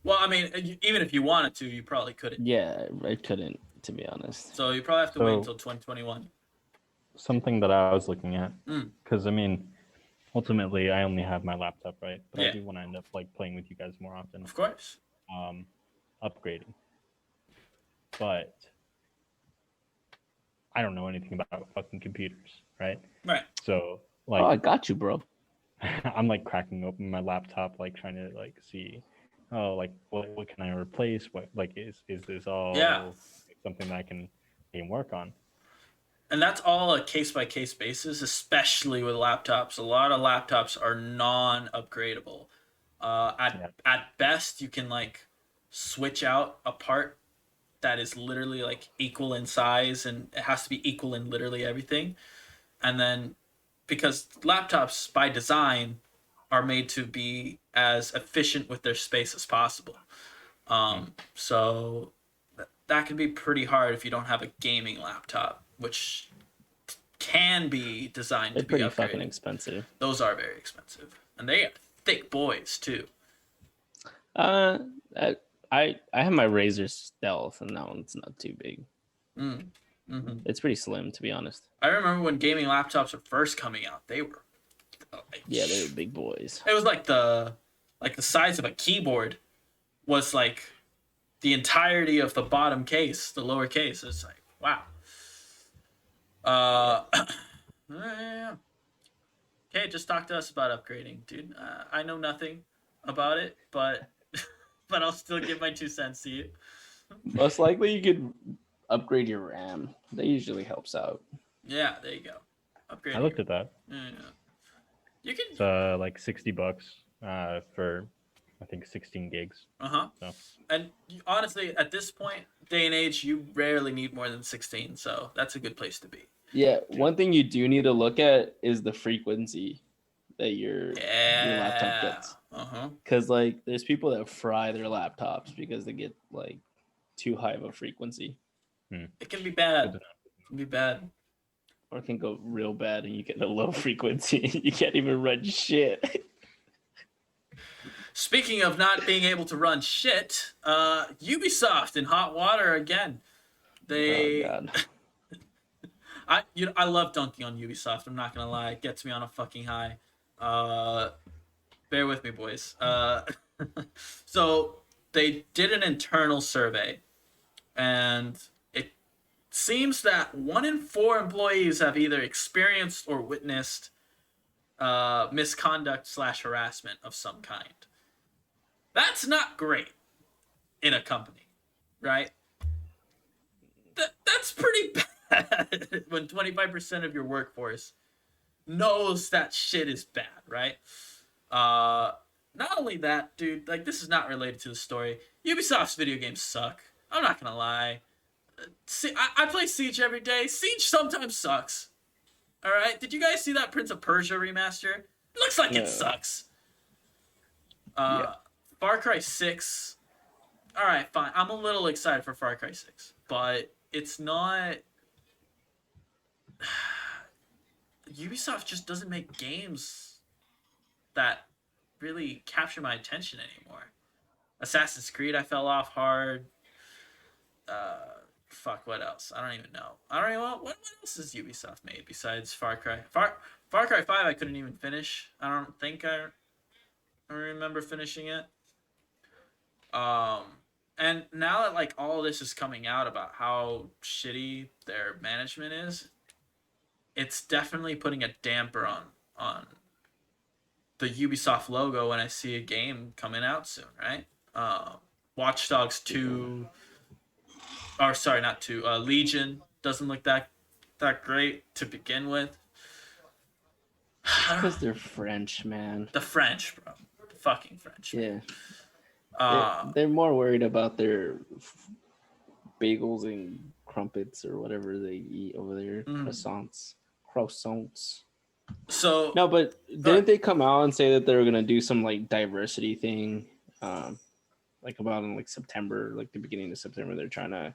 Well, I mean, even if you wanted to, you probably couldn't. Yeah, I couldn't, to be honest. So you probably have to wait until 2021. Something that I was looking at, because I mean, ultimately, I only have my laptop, right? But I do want to end up like playing with you guys more often. Of course. Upgrading. But I don't know anything about fucking computers, right? Right. So like, oh, I got you, bro. I'm like cracking open my laptop, like trying to like see, oh, like what can I replace? What like is this all something that I can work on? And that's all a case by case basis, especially with laptops. A lot of laptops are non-upgradable. At best, you can like switch out a part that is literally like equal in size, and it has to be equal in literally everything. And then because laptops by design are made to be as efficient with their space as possible. So that can be pretty hard if you don't have a gaming laptop, which can be designed They're to be pretty upgraded. fucking expensive. Those are very expensive, and they are thick boys too. Uh, I have my Razer Stealth, and that one's not too big. It's pretty slim, to be honest. I remember when gaming laptops were first coming out; they were like, they were big boys. It was like the size of a keyboard was like the entirety of the bottom case, the lower case. It's like, wow. Yeah. Okay, just talk to us about upgrading, dude. I know nothing about it, but but I'll still give my 2 cents to you. Most likely, you could upgrade your RAM. That usually helps out. Yeah, there you go. Upgrade. I looked at that. Yeah. You can. It's like $60 for, I think, 16 gigs. So. And honestly, at this point, day and age, you rarely need more than 16, so that's a good place to be. Yeah, one thing you do need to look at is the frequency that your laptop gets. Because like, there's people that fry their laptops because they get like too high of a frequency. It can be bad. It can be bad. Or it can go real bad and you get a low frequency. You can't even run shit. Speaking of not being able to run shit, Ubisoft in hot water again. They. Oh God. I love dunking on Ubisoft. I'm not gonna lie, it gets me on a fucking high. Bear with me, boys. So they did an internal survey, and it seems that 1 in 4 employees have either experienced or witnessed misconduct / harassment of some kind. That's not great in a company, right? That's pretty bad. When 25% of your workforce knows that shit is bad, right? Not only that, dude, like, this is not related to the story. Ubisoft's video games suck. I'm not gonna lie. See, I play Siege every day. Siege sometimes sucks. All right? Did you guys see that Prince of Persia remaster? It looks like it sucks. Far Cry 6. All right, fine. I'm a little excited for Far Cry 6, but it's not. Ubisoft just doesn't make games that really capture my attention anymore. Assassin's Creed, I fell off hard. Fuck, what else? I don't even know. What else has Ubisoft made besides Far Cry? Far Cry 5 I couldn't even finish. I don't think I remember finishing it. And now that like all this is coming out about how shitty their management is, it's definitely putting a damper on the Ubisoft logo when I see a game coming out soon, right? Watch Dogs 2, or sorry, not 2, Legion doesn't look that great to begin with. Because they're French, man. The French, bro. The fucking French. Yeah. They're more worried about their bagels and crumpets or whatever they eat over there. Croissants. So no, but didn't they come out and say that they were gonna do some like diversity thing, like about in like September, like the beginning of September, they're trying to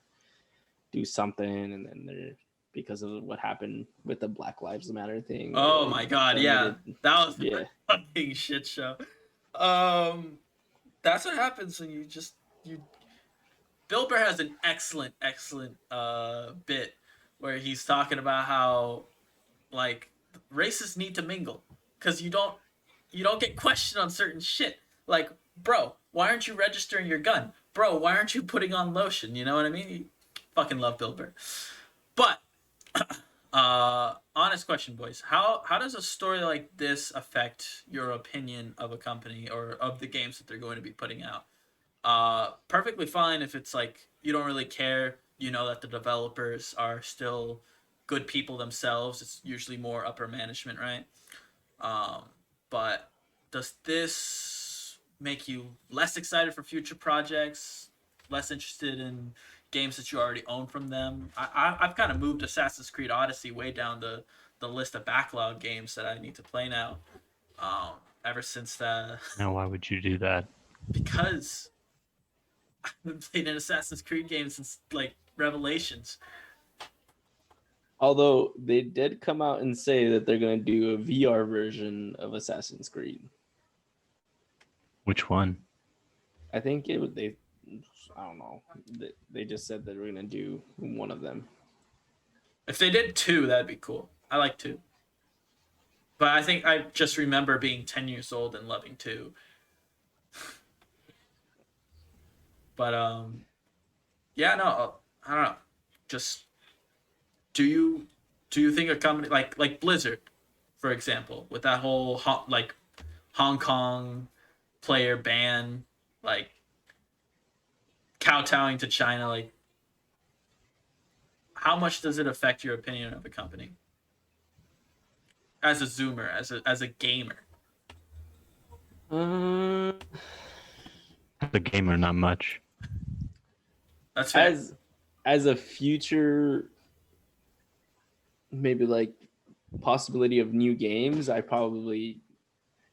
do something, and then they're because of what happened with the Black Lives Matter thing. Oh my God, yeah, that was a fucking shit show. That's what happens when you. Bill Burr has an excellent bit where he's talking about how like racists need to mingle because you don't get questioned on certain shit. Like, bro, why aren't you registering your gun? Bro, why aren't you putting on lotion? You know what I mean? You fucking love Bill Burr. But honest question, boys. How does a story like this affect your opinion of a company or of the games that they're going to be putting out? Perfectly fine if it's like you don't really care. You know that the developers are still good people themselves. It's usually more upper management, right? But does this make you less excited for future projects, less interested in games that you already own from them. I've kind of moved Assassin's Creed Odyssey way down the list of backlog games that I need to play now. Ever since that, Now, why would you do that? because I haven't played an Assassin's Creed game since like Revelations. Although they did come out and say that they're going to do a VR version of Assassin's Creed. Which one? I think I don't know. They just said that we're going to do one of them. If they did 2, that'd be cool. I like 2. But I think I just remember being 10 years old and loving 2. But yeah, no, I don't know. Just do you think a company like Blizzard, for example, with that whole like Hong Kong player ban, like kowtowing to China, like how much does it affect your opinion of a company? As a Zoomer, as a gamer. The gamer, not much. That's fair. As a future, maybe like possibility of new games, I probably,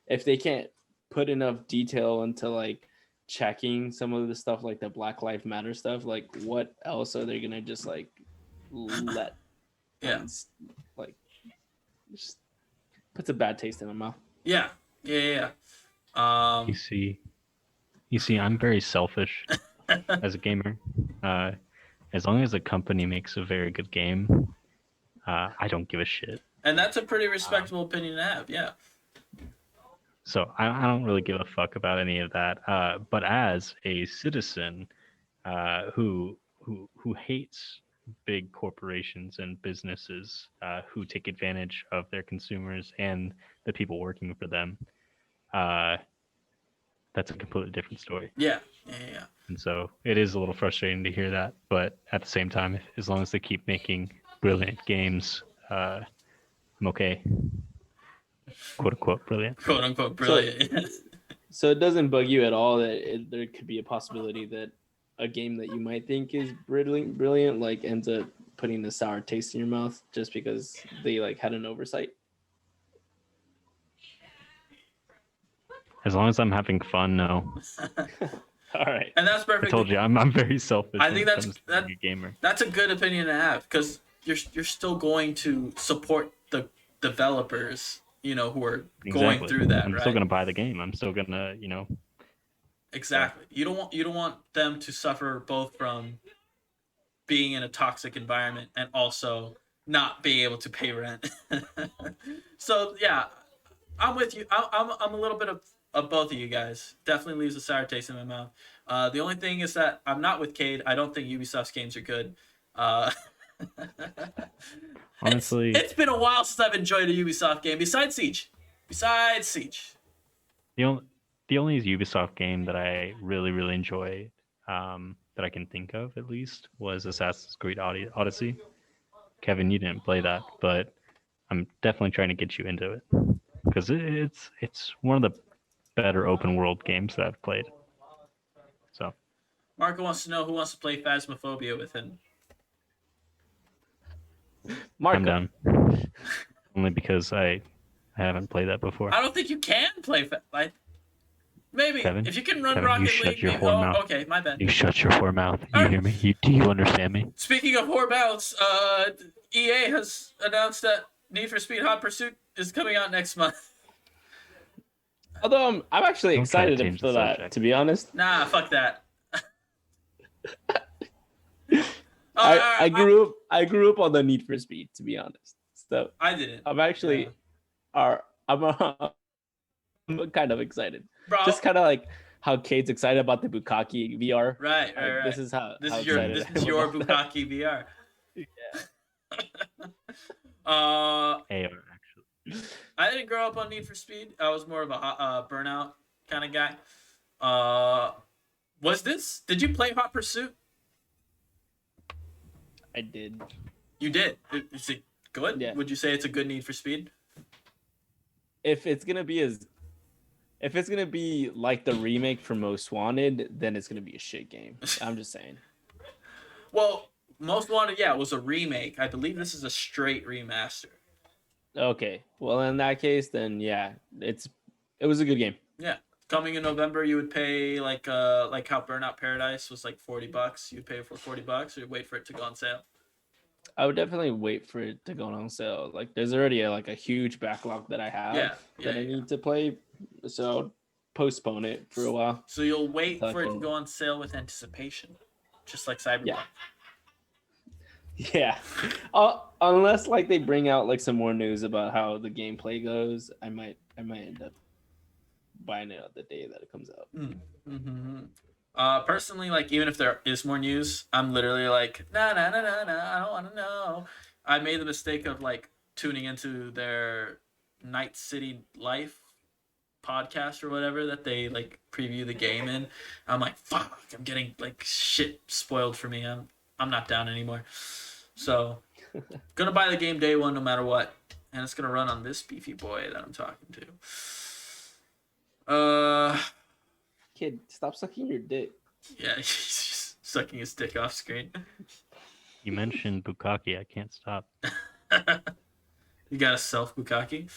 if they can't put enough detail into like checking some of the stuff like the Black Lives Matter stuff, like what else are they gonna just like let Yeah. like just puts a bad taste in my mouth. Yeah. You see, I'm very selfish as a gamer. As long as a company makes a very good game, I don't give a shit. And that's a pretty respectable opinion to have. Yeah. So I don't really give a fuck about any of that. But as a citizen who hates big corporations and businesses who take advantage of their consumers and the people working for them, that's a completely different story. Yeah. And so it is a little frustrating to hear that, but at the same time, as long as they keep making brilliant games, I'm okay. Quote unquote brilliant. Quote unquote brilliant. So it doesn't bug you at all that there could be a possibility that a game that you might think is brilliant like ends up putting a sour taste in your mouth just because they like had an oversight. As long as I'm having fun, no. All right. And that's perfect. I told you, I'm very selfish. I think that's a gamer. That's a good opinion to have because you're still going to support the developers, who are going through that. I'm still gonna buy the game. I'm still gonna, Exactly. You don't want them to suffer both from being in a toxic environment and also not being able to pay rent. So yeah, I'm with you. I'm a little bit of both of you guys. Definitely leaves a sour taste in my mouth. The only thing is that I'm not with Cade. I don't think Ubisoft's games are good. Honestly, it's been a while since I've enjoyed a Ubisoft game besides Siege. The only Ubisoft game that I really enjoyed, that I can think of at least, was Assassin's Creed Odyssey. Kevin, you didn't play that, but I'm definitely trying to get you into it because it's one of the better open world games that I've played. So, Marco wants to know who wants to play Phasmophobia with him. Marco. I'm down. Only because I haven't played that before. I don't think you can play maybe Kevin? if you can run Kevin, Rocket you shut League. your whore mouth. Okay, my bad. You shut your whore mouth. You hear me? Do you understand me? Speaking of whore mouths, EA has announced that Need for Speed Hot Pursuit is coming out next month. Although I'm actually excited for that, to be honest. Nah, fuck that. I grew up on the Need for Speed, to be honest. So I didn't. I'm actually I'm kind of excited. Bro, just kind of like how Cade's excited about the Bukkake VR. Right. This is how this how is your excited Bukkake VR. Yeah. AR, actually. I didn't grow up on Need for Speed. I was more of a Burnout kind of guy. Did you play Hot Pursuit? I did. You did. Is it good? Yeah. Would you say it's a good Need for Speed? If it's gonna be if it's gonna be like the remake for Most Wanted, then it's gonna be a shit game. I'm just saying. Well, Most Wanted, yeah, was a remake. I believe this is a straight remaster. Okay, well in that case, then yeah, it was a good game. Yeah. Coming in November, you would pay like how Burnout Paradise was like $40. You'd pay for $40, or you'd wait for it to go on sale. I would definitely wait for it to go on sale. Like, there's already a huge backlog that I have that I need to play, so I'll postpone it for a while. So you'll wait for it to go on sale with anticipation, just like Cyberpunk. Yeah. Unless like they bring out like some more news about how the gameplay goes, I might end up buying it the day that it comes out. Personally, like, even if there is more news, I'm literally like, nah, I don't want to know. I made the mistake of like tuning into their Night City Life podcast or whatever that they like preview the game in. I'm like, fuck, I'm getting like shit spoiled for me. I'm not down anymore. So gonna buy the game day one no matter what, and it's gonna run on this beefy boy that I'm talking to. Kid, stop sucking your dick. Yeah, he's just sucking his dick off screen. You mentioned Bukkake. I can't stop. You got a self Bukkake?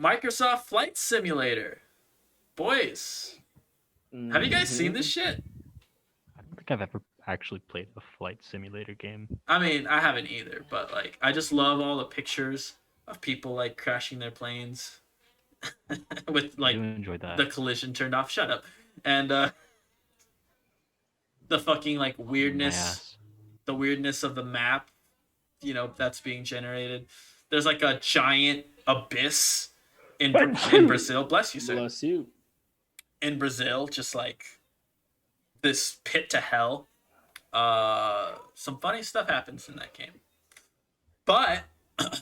Microsoft Flight Simulator. Boys, have you guys seen this shit? I don't think I've ever actually played a flight simulator game. I mean, I haven't either, but like, I just love all the pictures of people like crashing their planes with like the collision turned off. Shut up. And the fucking like weirdness, the weirdness of the map, you know, that's being generated. There's like a giant abyss in Brazil. Bless you, sir. Bless you. In Brazil, just like this pit to hell. Some funny stuff happens in that game. But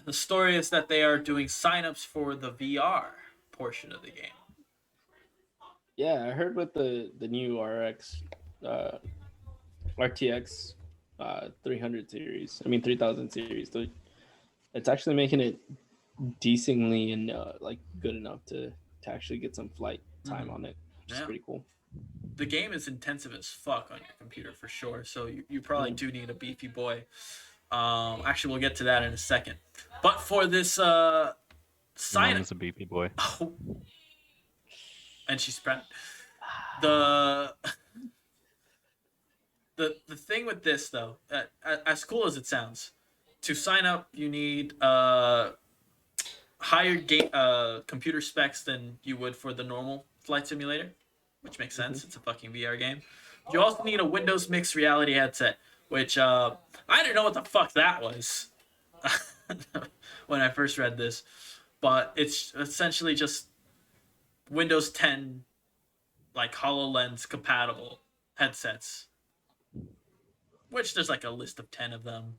the story is that they are doing signups for the VR portion of the game. Yeah, I heard with the new RTX 300 series. I mean 3000 series. It's actually making it decently and like good enough to actually get some flight time on it, which is pretty cool. The game is intensive as fuck on your computer for sure, so you probably do need a beefy boy. Actually, we'll get to that in a second. But for this sign, Mom's a beefy boy. Oh. And she's pregnant. The thing with this though, as cool as it sounds, to sign up you need higher computer specs than you would for the normal flight simulator, which makes sense. It's a fucking VR game. You also need a Windows mixed reality headset, which I didn't know what the fuck that was when I first read this, but it's essentially just Windows 10 like HoloLens compatible headsets, which there's like a list of 10 of them,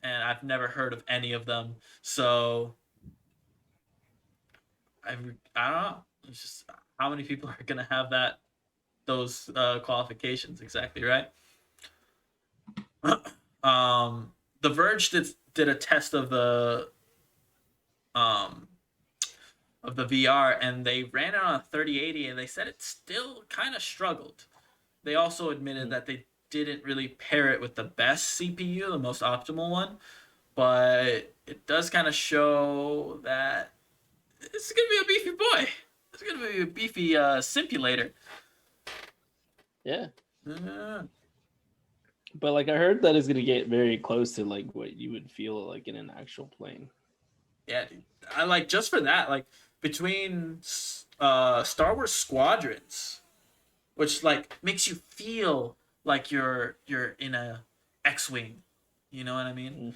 and I've never heard of any of them, so I don't know. It's just how many people are gonna have those qualifications exactly, right? The Verge did a test of the VR, and they ran it on a 3080, and they said it still kind of struggled. They also admitted that they didn't really pair it with the best CPU, the most optimal one, but it does kind of show that it's gonna be a beefy boy. It's gonna be a beefy simulator. Yeah. But like I heard that it's gonna get very close to like what you would feel like in an actual plane. Yeah, dude. I like, just for that, like between Star Wars Squadrons, which like makes you feel like you're in a X-wing. You know what I mean?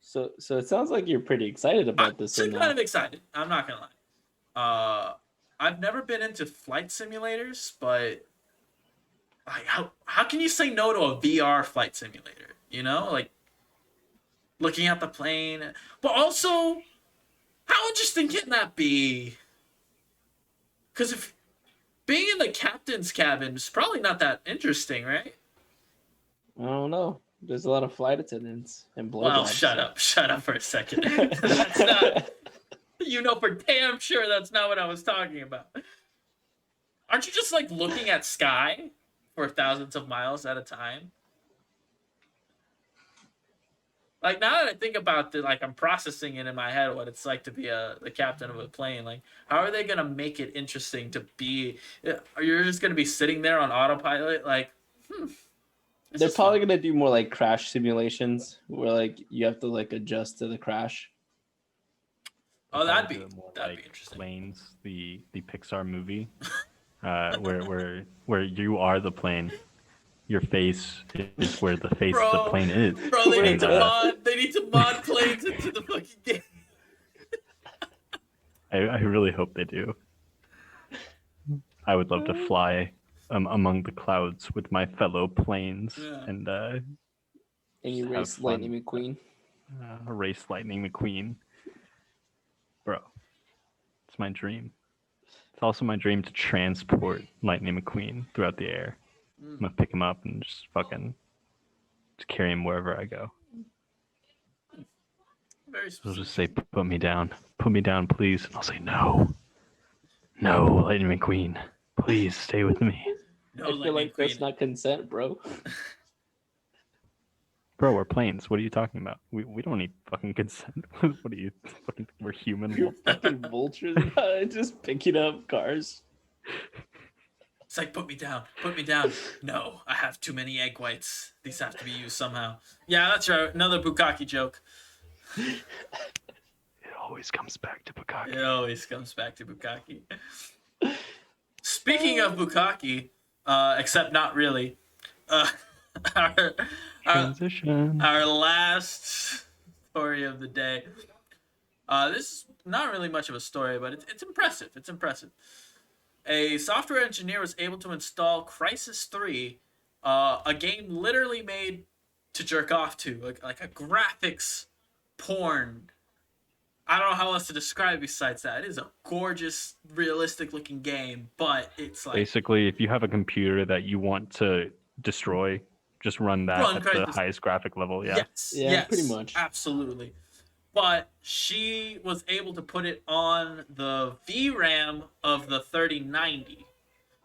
So it sounds like you're pretty excited about this. I'm kind of excited. I'm not gonna lie. I've never been into flight simulators, but like, how can you say no to a VR flight simulator? You know, like looking at the plane, but also how interesting can that be? Because if being in the captain's cabin is probably not that interesting, right? I don't know. There's a lot of flight attendants and blowjobs. Well, shut up for a second. That's not. You know for damn sure that's not what I was talking about. Aren't you just like looking at sky for thousands of miles at a time? Like now that I think about it, like I'm processing it in my head what it's like to be the captain of a plane. Like, how are they gonna make it interesting to be? You're just gonna be sitting there on autopilot, like, They're probably gonna do more like crash simulations where like you have to like adjust to the crash. Oh, that'd be like interesting. Planes, the Pixar movie, where you are the plane. Your face is where the face of the plane is. Bro, they need to mod planes into the fucking game. I really hope they do. I would love to fly among the clouds with my fellow planes and you race Lightning McQueen. Race Lightning McQueen. Bro, it's my dream. It's also my dream to transport Lightning McQueen throughout the air. I'm gonna pick him up and just carry him wherever I go. Very He'll just say, put me down, please. And I'll say, no, Lightning McQueen, please stay with me. No, I feel like that's not consent, bro. Bro, we're planes. What are you talking about? We don't need fucking consent. What are you fucking? We're human. You're fucking vultures. Just picking up cars. It's like, put me down. No, I have too many egg whites. These have to be used somehow. Yeah, that's right. Another Bukkake joke. It always comes back to Bukkake. Speaking of Bukkake, except not really, our last story of the day. This is not really much of a story, but it's impressive. A software engineer was able to install Crysis 3, a game literally made to jerk off to, like a graphics porn. I don't know how else to describe it besides that. It is a gorgeous, realistic-looking game, but it's like... Basically, if you have a computer that you want to destroy, just run that at the highest graphic level, yeah. Yes, pretty much. Absolutely. But she was able to put it on the VRAM of the 3090.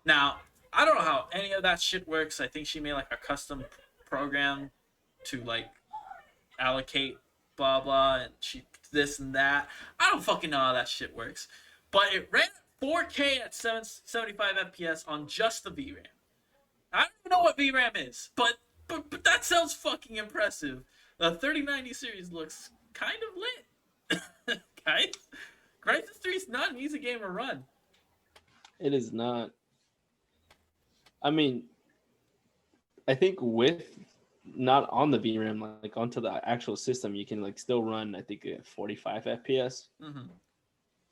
Now, I don't know how any of that shit works. I think she made like a custom program to like allocate blah blah and she this and that. I don't fucking know how that shit works. But it ran 4K at 75 FPS on just the VRAM. I don't even know what VRAM is, but that sounds fucking impressive. The 3090 series looks kind of lit. Guys, Crysis 3 is not an easy game to run. It is not. I mean, I think with not on the VRAM, like onto the actual system, you can like still run, I think, at 45 FPS. Mm-hmm.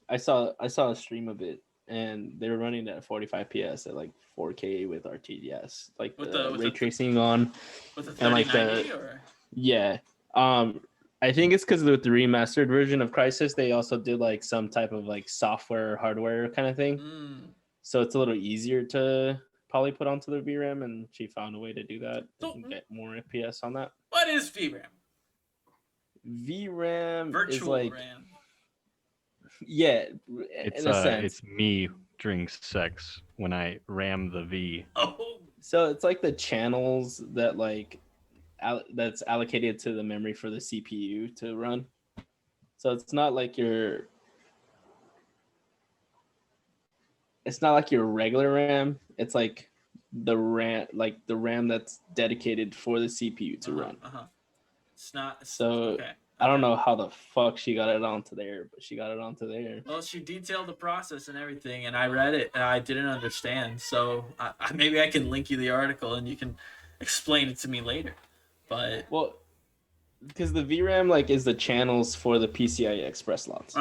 I saw a stream of it, and they were running at 45 FPS at like 4K with RTDS, like with the ray tracing on, with the 3090 or yeah. I think it's because with the remastered version of Crysis, they also did like some type of like software, hardware kind of thing. So it's a little easier to probably put onto the VRAM, and she found a way to do that and get more FPS on that. What is VRAM? VRAM Virtual is like RAM. Yeah, it's in a sense. It's me during sex when I ram the V. Oh. So it's like the channels that like that's allocated to the memory for the CPU to run. So it's not like your regular RAM. It's like the RAM that's dedicated for the CPU to run. It's not. Okay. I don't know how the fuck she got it onto there, but she got it onto there. Well, she detailed the process and everything, and I read it, and I didn't understand. So maybe I can link you the article, and you can explain it to me later. But because the VRAM like is the channels for the PCI Express slots.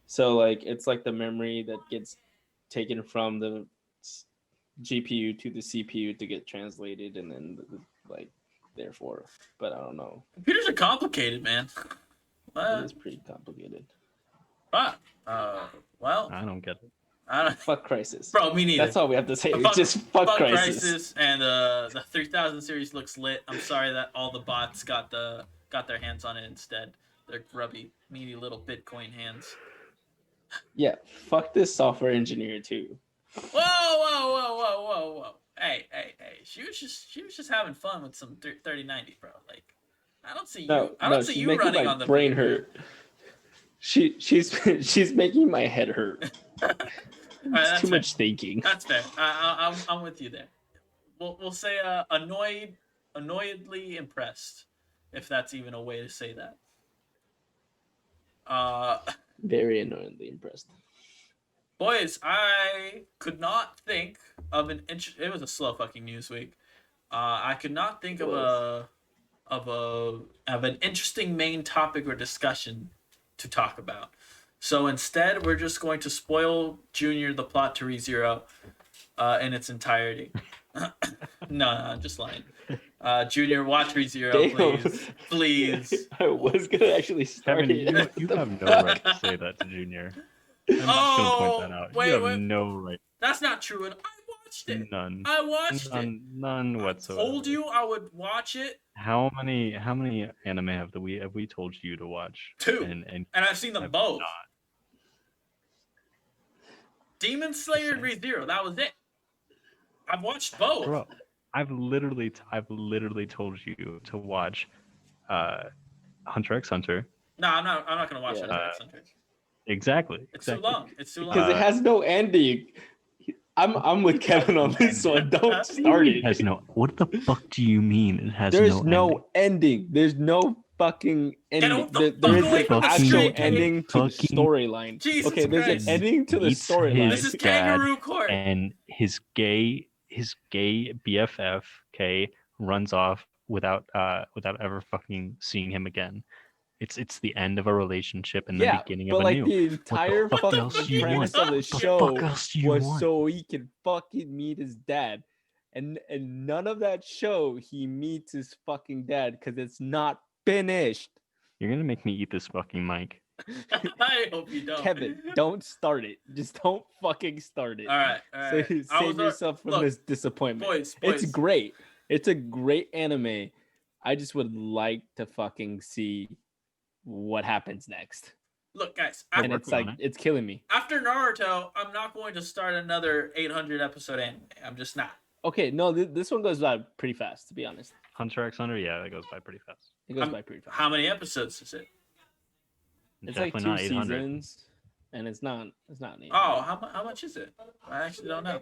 So like it's like the memory that gets taken from the GPU to the CPU to get translated, and then like. Therefore, but I don't know. Computers are complicated, man. It is pretty complicated. Well, I don't get it. I don't, Fuck Crisis. bro, me neither. That's all we have to say. Fuck- Just fuck Crisis. And the 3000 series looks lit. I'm sorry that all the bots got their hands on it instead. Their grubby, meaty little Bitcoin hands. Yeah, fuck this software engineer too. Whoa. Hey. She was just having fun with some 3090, bro. Like, I don't see you. I don't see she's you making running my on the brain VU. hurt. She's making my head hurt. Alright, It's that's too fair. much thinking. That's fair. I'm with you there. We'll say annoyedly impressed, if that's even a way to say that. Very annoyingly impressed. Boys, I could not think of it was a slow fucking news week. I could not think of an interesting main topic or discussion to talk about. So instead, we're just going to spoil Junior the plot to ReZero in its entirety. No, I'm just lying. Junior, watch ReZero, please. I was gonna actually start Kevin, it. you have no right to say that to Junior. I'm just gonna point that out. wait, you have wait. no right. That's not true. And I watched it. None. I watched it. None whatsoever. I told you I would watch it. How many anime have we told you to watch? 2. And I've seen them have both. not. Demon Slayer and ReZero. That was it. I've watched both. Bro, I've literally told you to watch Hunter x Hunter. No, I'm not gonna watch Yeah. Hunter x Hunter. Exactly. It's too long. It's too long. Because it has no ending. I'm with Kevin on this one. Don't start It it. has no. What the fuck do you mean? It has There's no ending? ending. There's no fucking ending. off the There is fuck away an from the actual screen. ending to the Fucking- storyline. Jesus Okay, there's Christ. an ending to the Eats storyline. This is his dad Kangaroo Court. and his gay BFF runs off without ever fucking seeing him again. It's the end of a relationship and the Yeah, beginning but of a like new. the entire fuck fucking else do you premise want? of the What the show fuck else do you was want? so he can fucking meet his dad, and none of that show he meets his fucking dad because it's not finished. You're gonna make me eat this fucking mic. I hope you don't. Kevin, don't start it. Just don't fucking start it. All right. Save yourself from look, this disappointment. Boys. It's great. It's a great anime. I just would like to fucking see what happens next. Look, guys. And working it's like on it. it's killing me. After Naruto, I'm not going to start another 800 episode anime. I'm just not. Okay, no, this one goes by pretty fast, to be honest. Hunter x Hunter, yeah, that goes by pretty fast. It goes by pretty fast. How many episodes is it? It's like Definitely 2 not 800. seasons, and it's not an 800. Oh, how much is it? I actually don't know.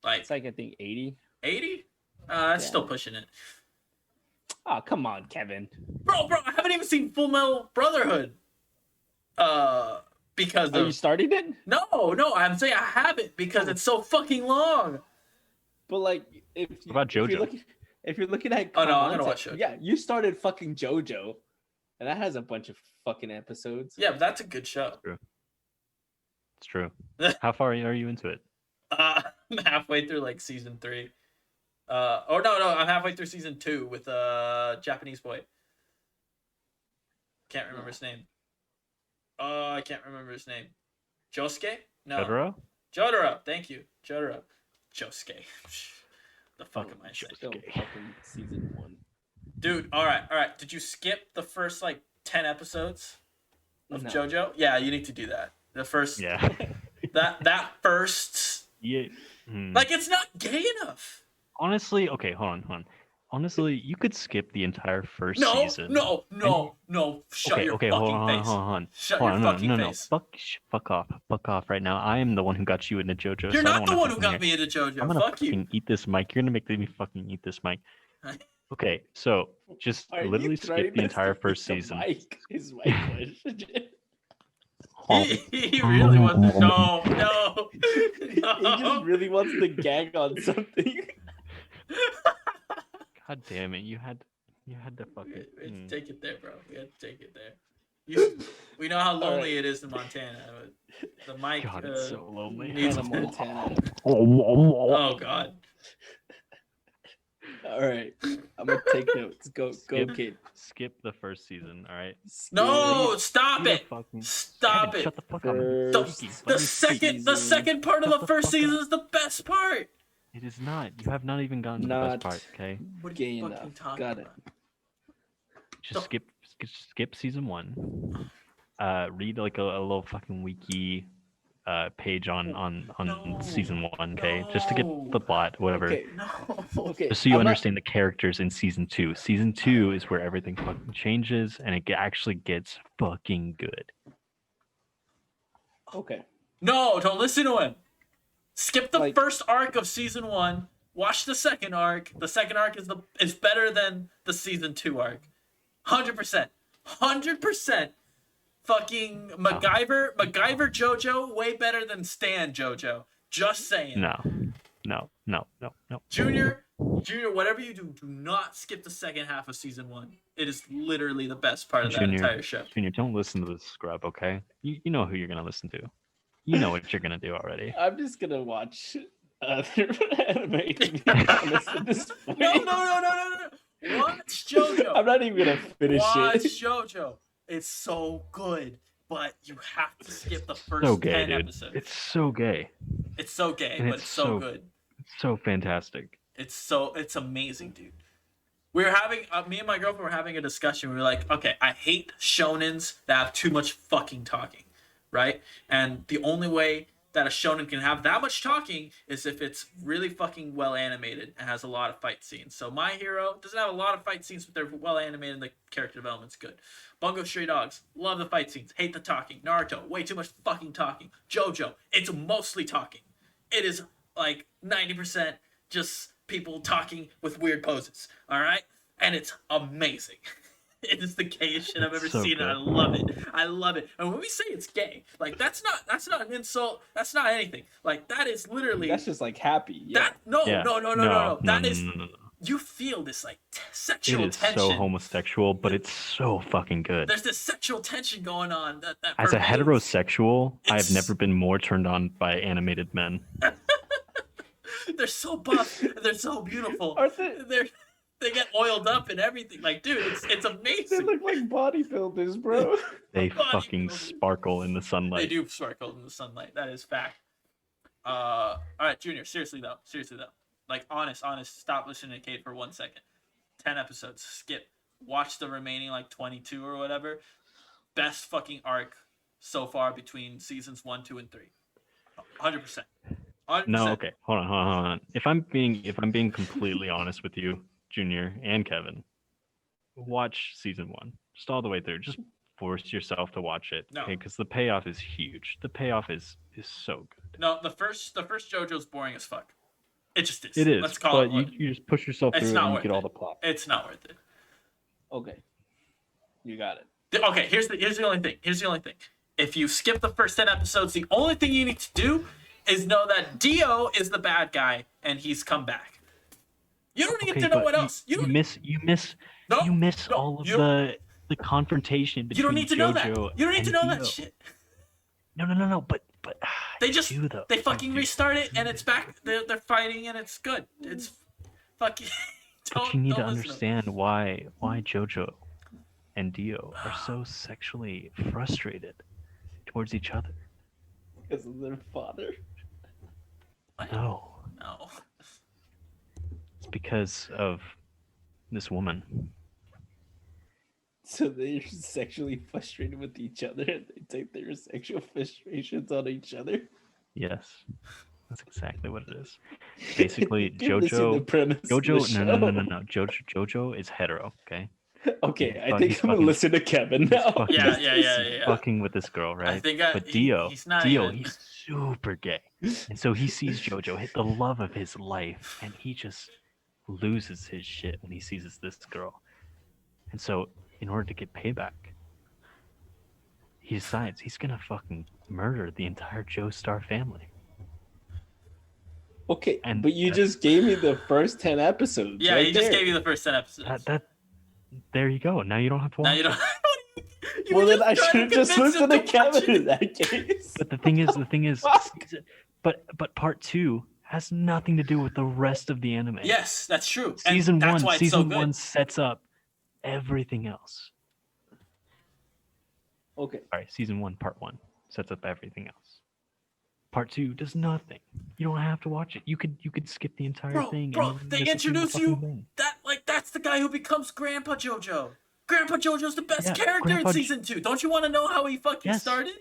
Like It's like I think 80. 80? That's Yeah. still pushing it. Oh, come on, Kevin. Bro, I haven't even seen Full Metal Brotherhood. Because Are you of starting it? no, I'm saying I haven't because it's so fucking long. But like, if you, about if you're JoJo? looking at Oh, no, I'm gonna content- watch JoJo. Yeah, you started fucking JoJo, and that has a bunch of fucking episodes. Yeah, but that's a good show. It's true. How far are you into it? I'm halfway through like season 3. Or no, I'm halfway through season 2 with Japanese boy. Can't remember his name. I can't remember his name. Josuke? No. Jotaro? Jotaro. Thank you. Jotaro. Josuke. The fuck am I saying? Still fucking season 1. Dude, alright. Did you skip the first like 10 episodes of No. JoJo? Yeah, you need to do that. The first Yeah. that first Yeah. like it's not gay enough. Honestly, okay, hold on. Honestly, you could skip the entire first No, season. no. Shut your fucking hold on, face. hold on. Shut Hold your on, fucking no. face. Fuck off right now. I am the one who got you into JoJo. You're so I not don't the wanna one who fucking got hear- me into JoJo. I'm gonna Fuck you. fucking eat this mic. You're gonna make me fucking eat this mic. Okay, so just Are you literally trying skip the to entire steal first the season. mic? His mic was. He really wants to. No. He just really wants to gag on something. God damn it! You had to fucking. Take it there, bro. We had to take it there. We know how lonely it is in Montana. The mic. God, it's so lonely. needs- Hannah Montana. Oh God. All right, I'm gonna take notes. Go, kid. Skip the first season. All right. No, stop Be the it. fucking- Stop Kevin, it. Shut the fuck up. I'm First speaking. The Let me speak. the second part of Shut the the first fuck season up. is the best part. It is not. You have not even gotten to the Not best part. Okay. What are gay you enough. fucking talking Got it. about? Just skip season 1. Read like a little fucking wiki page on No, season 1, okay? Just to get the plot, whatever. Okay. No. Okay. Just so you I'm not- understand the characters in season 2. Season 2 is where everything fucking changes and it actually gets fucking good. Okay. No, don't listen to him. Skip the Like- first arc of season 1. Watch the second arc. The second arc is better than the season 2 arc. 100%. 100%. Fucking MacGyver JoJo way better than Stan JoJo. Just saying. No. Junior, whatever you do, do not skip the second half of season 1. It is literally the best part of that entire show. Junior, don't listen to this scrub, okay? You know who you're gonna listen to. You know what you're gonna do already. I'm just gonna watch other anime. To be honest at this point. No. Watch JoJo. I'm not even gonna finish Watch it. JoJo. It's so good, but you have to skip the first So gay, 10 dude. episodes. It's so gay. It's so gay, And but it's so good. It's so fantastic. It's amazing, dude. We were having me and my girlfriend were having a discussion. We were like, okay, I hate shonens that have too much fucking talking, right? And the only way that a shonen can have that much talking is if it's really fucking well animated and has a lot of fight scenes. So My Hero doesn't have a lot of fight scenes, but they're well animated and the character development's good. Bungo Stray Dogs, love the fight scenes, hate the talking. Naruto, way too much fucking talking. JoJo, it's mostly talking. It is like 90% just people talking with weird poses, all right? And it's amazing. It is the gayest shit I've ever so seen, and I good. love it. I love it. And when we say it's gay, like that's not an insult. That's not anything. Like that is literally That's just like happy. Yeah. that. No. That is No. you feel this like It sexual is tension. so homosexual, but it's so fucking good. There's this sexual tension going on. That As a pervades- heterosexual, I have It's- never been more turned on by animated men. They're so buff. They're so beautiful. Aren't they? They get oiled up and everything. Like, dude, it's They amazing. look like bodybuilders, bro. They Body fucking builders. sparkle in the They sunlight. do sparkle in the sunlight. That is fact. All right, Junior. Seriously though. Like, honest. Stop listening to Kate for 1 second. 10 episodes. Skip. Watch the remaining like 22 or whatever. Best fucking arc so far between seasons 1, 2, and 3. 100%. 100%. No, okay. Hold on. If I'm being completely honest with you, Junior and Kevin, watch season 1. Just all the way through. Just force yourself to watch it. No. Okay, because the payoff is huge. The payoff is so good. No, the first JoJo's boring as fuck. It just is. It is. Let's call but it. What, you just push yourself It's through it not and you worth get all it. the plot. it's not worth it. Okay. You got it. Okay, here's the only thing. If you skip the first 10 episodes, the only thing you need to do is know that Dio is the bad guy and he's come back. You don't need Okay, to know but what else. You don't. miss No, all of you don't- the confrontation between You don't need to know that. JoJo You don't need to and know Dio. that shit. No. But They I just do, though. they I fucking do. restart it and it's back. They're fighting and it's good. It's fucking. But you need to don't listen understand why JoJo and Dio are so sexually frustrated towards each other. Because of their father. No, No. it's because of this woman. So they're sexually frustrated with each other and they take their sexual frustrations on each other. Yes, that's exactly what it is. Basically, You're missing the JoJo. premise of the JoJo, no. show. JoJo is hetero. Okay. Okay, I He's think I'm gonna fucking- listen to Kevin He's now. fucking- Yeah. Fucking with this girl, right? I think But Dio, he's not Dio, even. he's super gay, and so he sees JoJo hit the love of his life, and he just loses his shit when he sees this girl. And so, in order to get payback, he decides he's gonna fucking murder the entire Joestar family. Okay, And but you just gave me the first 10 episodes. Yeah, right he just there. gave you the first 10 episodes. There you go. Now you don't have to watch. Now you don't. You Well, were then I just should trying have just convince him listened to watch Kevin it. in that case. But the thing is, Fuck. but part 2 has nothing to do with the rest of the anime. Yes, that's true. Season and that's one, why it's so season good. one sets up everything else. Okay. Sorry, season one, part one sets up everything else. Part two does nothing. You don't have to watch it. You could skip the entire thing. Bro, and you they miss a single introduce fucking you thing. that's the guy who becomes Grandpa JoJo. Grandpa JoJo's the best Yeah, character Grandpa in season 2. Don't you want to know how he fucking Yes. started?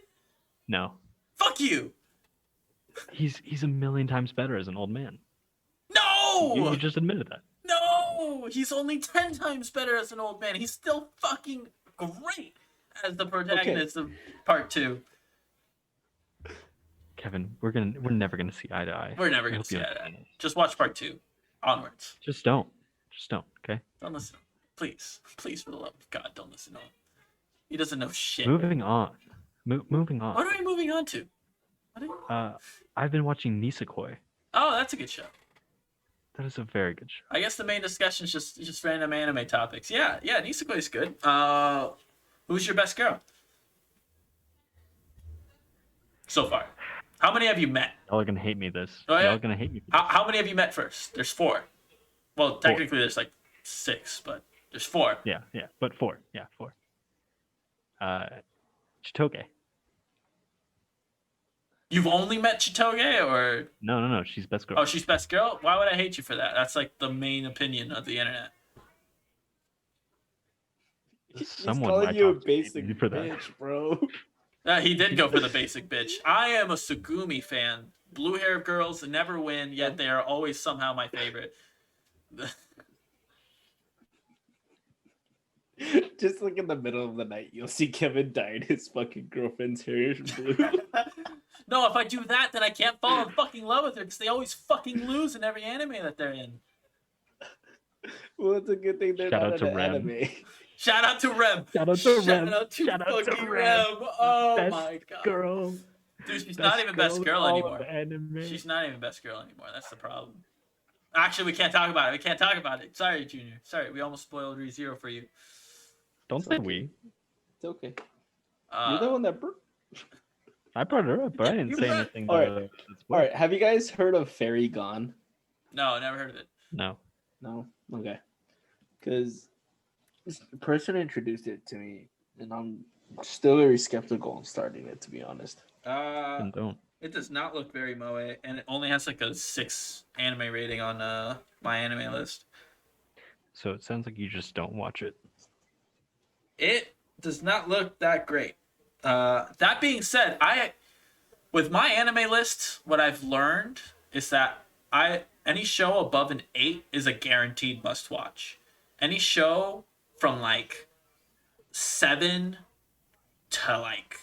No, Fuck you. he's a million times better as an old man. No. You just admitted that. No, he's only 10 times better as an old man. He's still fucking great as the protagonist of part 2. Kevin, we're never gonna see eye to eye. We're never I gonna hope see you that. understand. Just watch part 2 onwards. Just don't. Okay. Don't listen. Please, for the love of God, don't listen to him. He doesn't know shit. Moving on. Moving on. What are we moving on to? I've been watching Nisekoi. Oh, that's a good show. That is a very good show. I guess the main discussion is just random anime topics. Yeah, Nisekoi is good. Who's your best girl so far? How many have you met? Y'all are gonna hate me this. Oh, yeah? Y'all are gonna hate me. For this. How many have you met first? There's 4. Well, technically there's like 6, but there's 4. Yeah, but 4. Yeah, 4. Chitoge. You've only met Chitoge, or No. She's best girl. oh, she's best girl? Why would I hate you for that? That's like the main opinion of the internet. He's Someone calling might you a talk to me basic for that. bitch, bro. He did go for the basic bitch. I am a Sugumi fan. Blue hair girls never win, yet they are always somehow my favorite. Just like in the middle of the night, you'll see Kevin dyed his fucking girlfriend's hair blue. No, if I do that, then I can't fall in fucking love with her because they always fucking lose in every anime that they're in. Well, it's a good thing they're Shout not out in to an Rem. anime. Shout out to Rem. Shout out to Rem. Shout out to Shout out to fucking Rem. Rem. Oh Best my god. Girl. Dude, she's not even best girl all anymore. of anime. She's not even best girl anymore. That's the problem. Actually, we can't talk about it. Sorry, Junior. Sorry, we almost spoiled ReZero for you. Don't say we. It's okay. You're the one that. I brought her up, but I didn't You say brought- anything. All right. that's All weird. right. Have you guys heard of Fairy Gone? No, never heard of it. No. No. Okay. Because the person introduced it to me, and I'm still very skeptical on starting it, to be honest. Then don't. It does not look very moe, and it only has like a 6 anime rating on my anime list. So it sounds like you just don't watch it. It does not look that great. That being said, with my anime list, what I've learned is that any show above an 8 is a guaranteed must watch. Any show from like 7 to like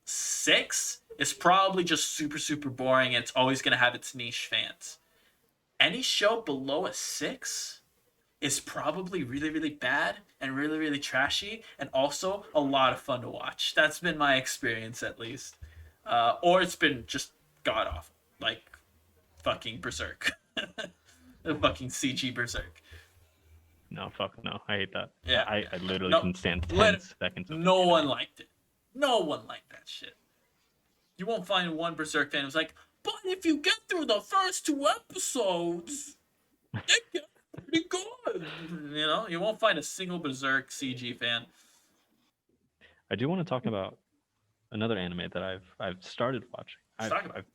6 is probably just super, super boring. And it's always going to have its niche fans. Any show below a 6 is probably really, really bad and really, really trashy and also a lot of fun to watch. That's been my experience, at least. Or it's been just god awful, like fucking Berserk. The fucking CG Berserk. No, fuck no. I hate that. Yeah. I literally No, can stand 10 lit- seconds of No it. one liked it. No one liked that shit. You won't find one Berserk fan who's like, but if you get through the first 2 episodes, it gets pretty good. You know, you won't find a single Berserk CG fan. I do want to talk about another anime that I've started watching. Let's talk about I've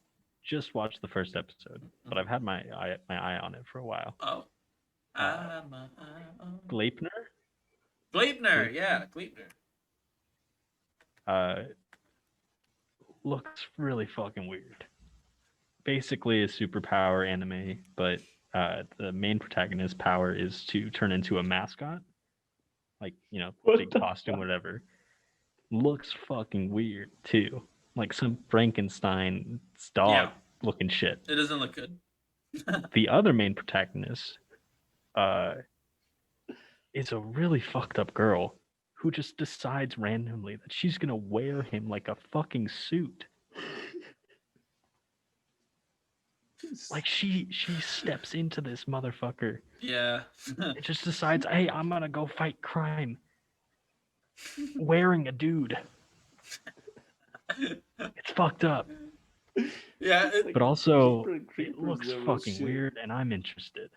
just watched the first episode, but I've had my eye on it for a while. Oh. Gleipnir? Gleipnir, yeah, Gleipnir. Looks really fucking weird. Basically a superpower anime, but the main protagonist's power is to turn into a mascot. Like, you know, What big the costume, whatever. Looks fucking weird too. Like some Frankenstein dog Yeah. looking shit. It doesn't look good. The other main protagonist is a really fucked up girl who just decides randomly that she's gonna wear him like a fucking suit. Like she steps into this motherfucker Yeah. and just decides, hey, I'm gonna go fight crime wearing a dude. It's fucked up. Yeah, It's like But also, Jeepers it Creepers looks level fucking shit. weird, and I'm interested.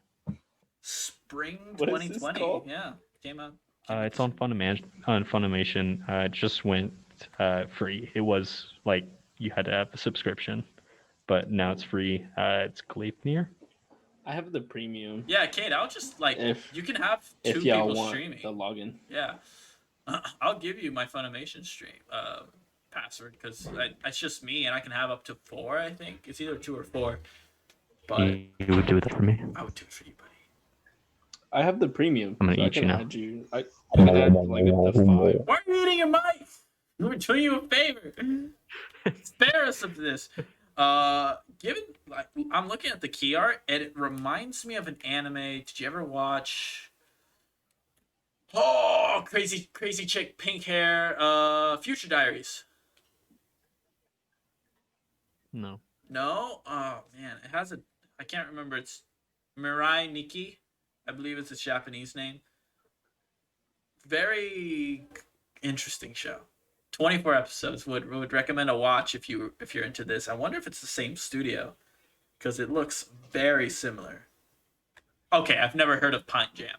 spring What is this 2020. called? Yeah, came out. It's on Funimation. It just went free. It was like you had to have a subscription, but now it's free. It's Gleipnir. I have the premium. Yeah, Kate, I'll just like If you can have if two y'all people want streaming. the login. Yeah, I'll give you my Funimation stream password because it's just me and I can have up to 4. I think it's either 2 or 4. But You would do that for me. I would do it for you, buddy. I have the premium. I'm gonna so I eat can you now. add you. I can add like the 5. Why are you eating your mic? We're doing you a favor. Spare us of this. Given like I'm looking at the key art and it reminds me of an anime. Did you ever watch? Oh, crazy chick, pink hair. Future Diaries. No. No. Oh man, it has a. I can't remember. It's Mirai Nikki. I believe it's its Japanese name. Very interesting show. 24 episodes. Would recommend a watch if you're into this. I wonder if it's the same studio because it looks very similar. Okay, I've never heard of Pint Jam.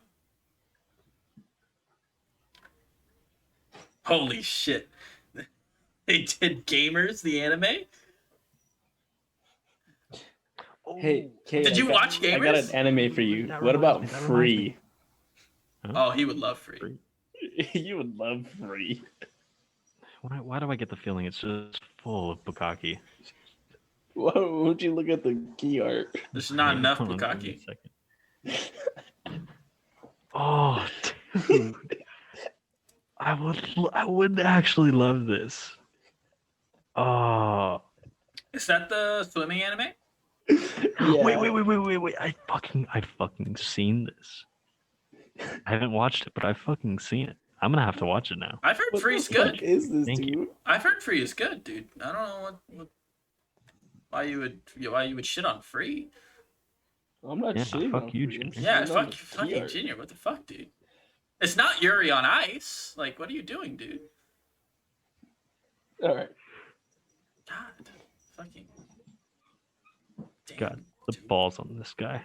Holy shit. They did Gamers, the anime? Hey, Kate, Did you watch I got Gamers? an anime for you. That What about reminds me, Free? Oh, he would love Free. You would love Free. Why do I get the feeling it's just full of bukkake? Whoa, would you look at the key art? There's not enough Hold on, give me bukkake. a second. Oh, dude. I would actually love this. Oh. Is that the swimming anime? Yeah. Wait. I've fucking seen this. I haven't watched it, but I've fucking seen it. I'm gonna have to watch it now. I've heard What Free's the fuck good. is this, Thank dude? you. I've heard Free is good, dude. I don't know why you would shit on Free. I'm not Yeah, shitting fuck on you, Free. I'm Junior. Yeah, shitting on the fucking key art. Junior. What the fuck, dude? It's not Yuri on Ice. Like, what are you doing, dude? All right. God, fucking. Damn, God, the dude. balls on this guy.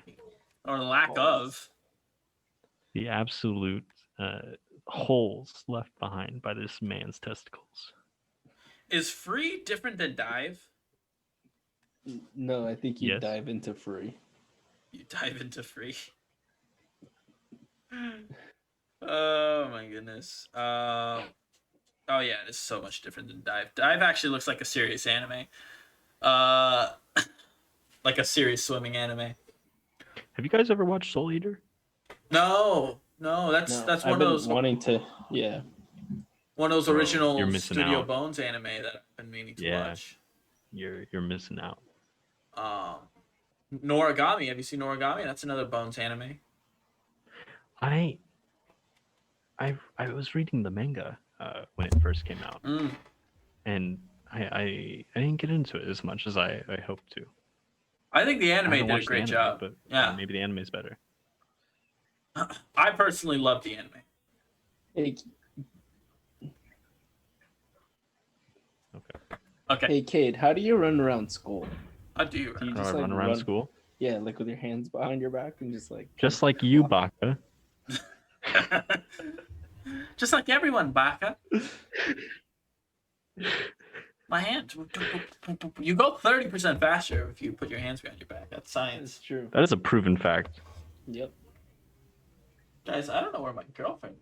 Or lack Balls. of. The absolute holes left behind by this man's testicles. Is Free different than Dive? No, I think you Yes. dive into Free. You dive into Free. Oh my goodness. Oh yeah, it's so much different than Dive. Dive actually looks like a serious anime. Like a serious swimming anime. Have you guys ever watched Soul Eater? No, that's No, that's I've one been of those wanting to. Yeah. one of those Bro, original you're missing Studio out. Bones anime that I've been meaning to Yeah. watch. You're missing out. Noragami. Have you seen Noragami? That's another Bones anime. I was reading the manga when it first came out, and I didn't get into it as much as I hoped to. I think the I anime haven't did a watched the great anime, job. but Yeah. maybe the anime is better. I personally love the anime. Hey, Okay, hey, Cade, how do you run around school? I do. Do you How do I just like run around school? Yeah, like with your hands behind your back and just like. Just like you, Baka. Just like everyone, Baka. My hands. You go 30% faster if you put your hands behind your back. That's It's science. true. That is a proven fact. Yep. Guys, I don't know where my girlfriend is.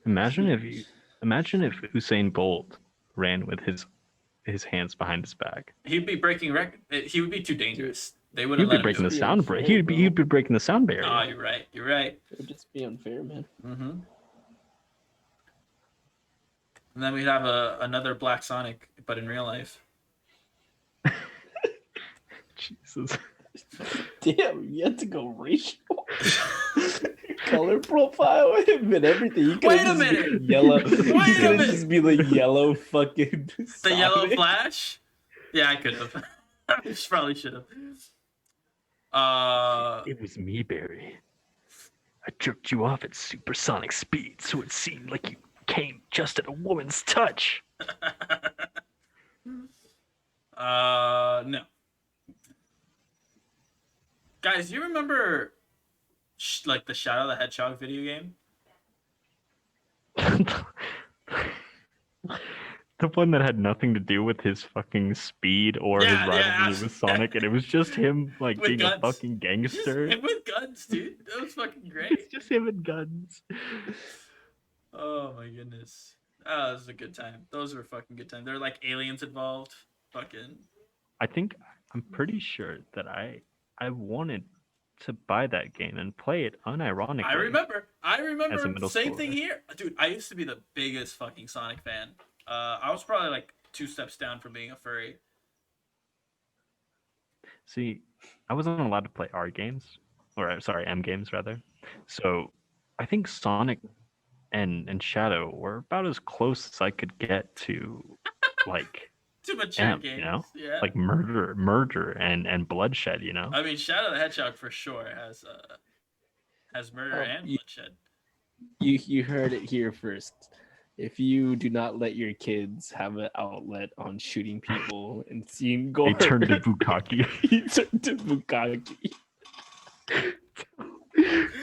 Imagine if Usain Bolt ran with his hands behind his back. He'd be breaking record. He would be too dangerous. They He'd wouldn't be let him breaking do the it. Be sound unfair, barrier. bro. He'd be breaking the sound barrier. Oh, you're right. You're right. It would just be unfair, man. Mm-hmm. And then we'd have another Black Sonic, but in real life. Jesus. Damn, you had to go racial. Color profile him and everything. You Wait a just be minute. Yellow. Wait a You couldn't minute. just be the yellow fucking. The yellow Sonic. flash? Yeah, I could have. I probably should have. It was me, Barry. I jerked you off at supersonic speed, so it seemed like you came just at a woman's touch. No. Guys, you remember like the Shadow the Hedgehog video game? The one that had nothing to do with his fucking speed or his Yeah, rivalry with Sonic, and it was just him like With being guns. a fucking gangster. Just him with guns, dude. That was fucking great. It's just him and guns. Oh my goodness. Oh, that was a good time. Those were fucking good time. There were like aliens involved. Fucking. I'm pretty sure that I wanted to buy that game and play it unironically. I remember. As a middle Same schooler. thing here, dude. I used to be the biggest fucking Sonic fan. I was probably like 2 steps down from being a furry. See, I wasn't allowed to play R games, or sorry, M games rather. So I think Sonic and Shadow were about as close as I could get to like Too mature M, games, you know? yeah. Like murder and bloodshed, you know? I mean, Shadow the Hedgehog for sure has murder and bloodshed. You heard it here first. If you do not let your kids have an outlet on shooting people and seeing gore, He turned to Bukkake. he turned to Bukkake.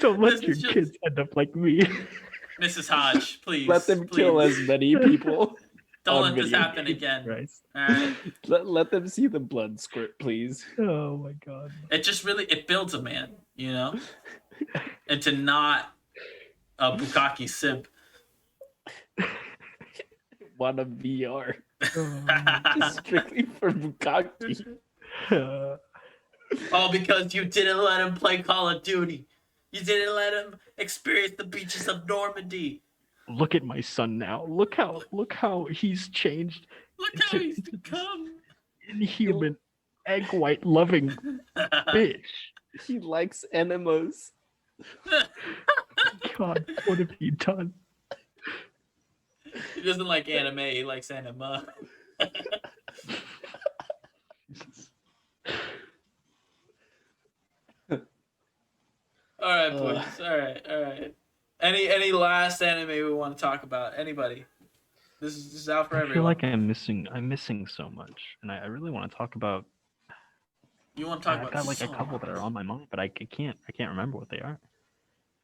Don't let This your is just- kids end up like me. Mrs. Hodge, please. Let them kill please. as many people. Don't on let this video happen games. again. Christ. All right. Let them see the blood squirt, please. Oh my god. It just really builds a man, you know, and to not a Bukkake sib. Want a VR Oh. strictly for Bukkake. All because you didn't let him play Call of Duty. You didn't let him experience the beaches of Normandy. Look at my son now. Look how he's changed. Look how he's become. Inhuman, egg white loving bitch. He likes enemas. God, what have you done? He doesn't like anime. He likes anima. All right, boys. All right. Any last anime we want to talk about? Anybody? This is out for I everyone. feel like I'm missing so much, and I really want to talk about. You want to talk I've about got like so a couple that are on my mind, but I can't remember what they are.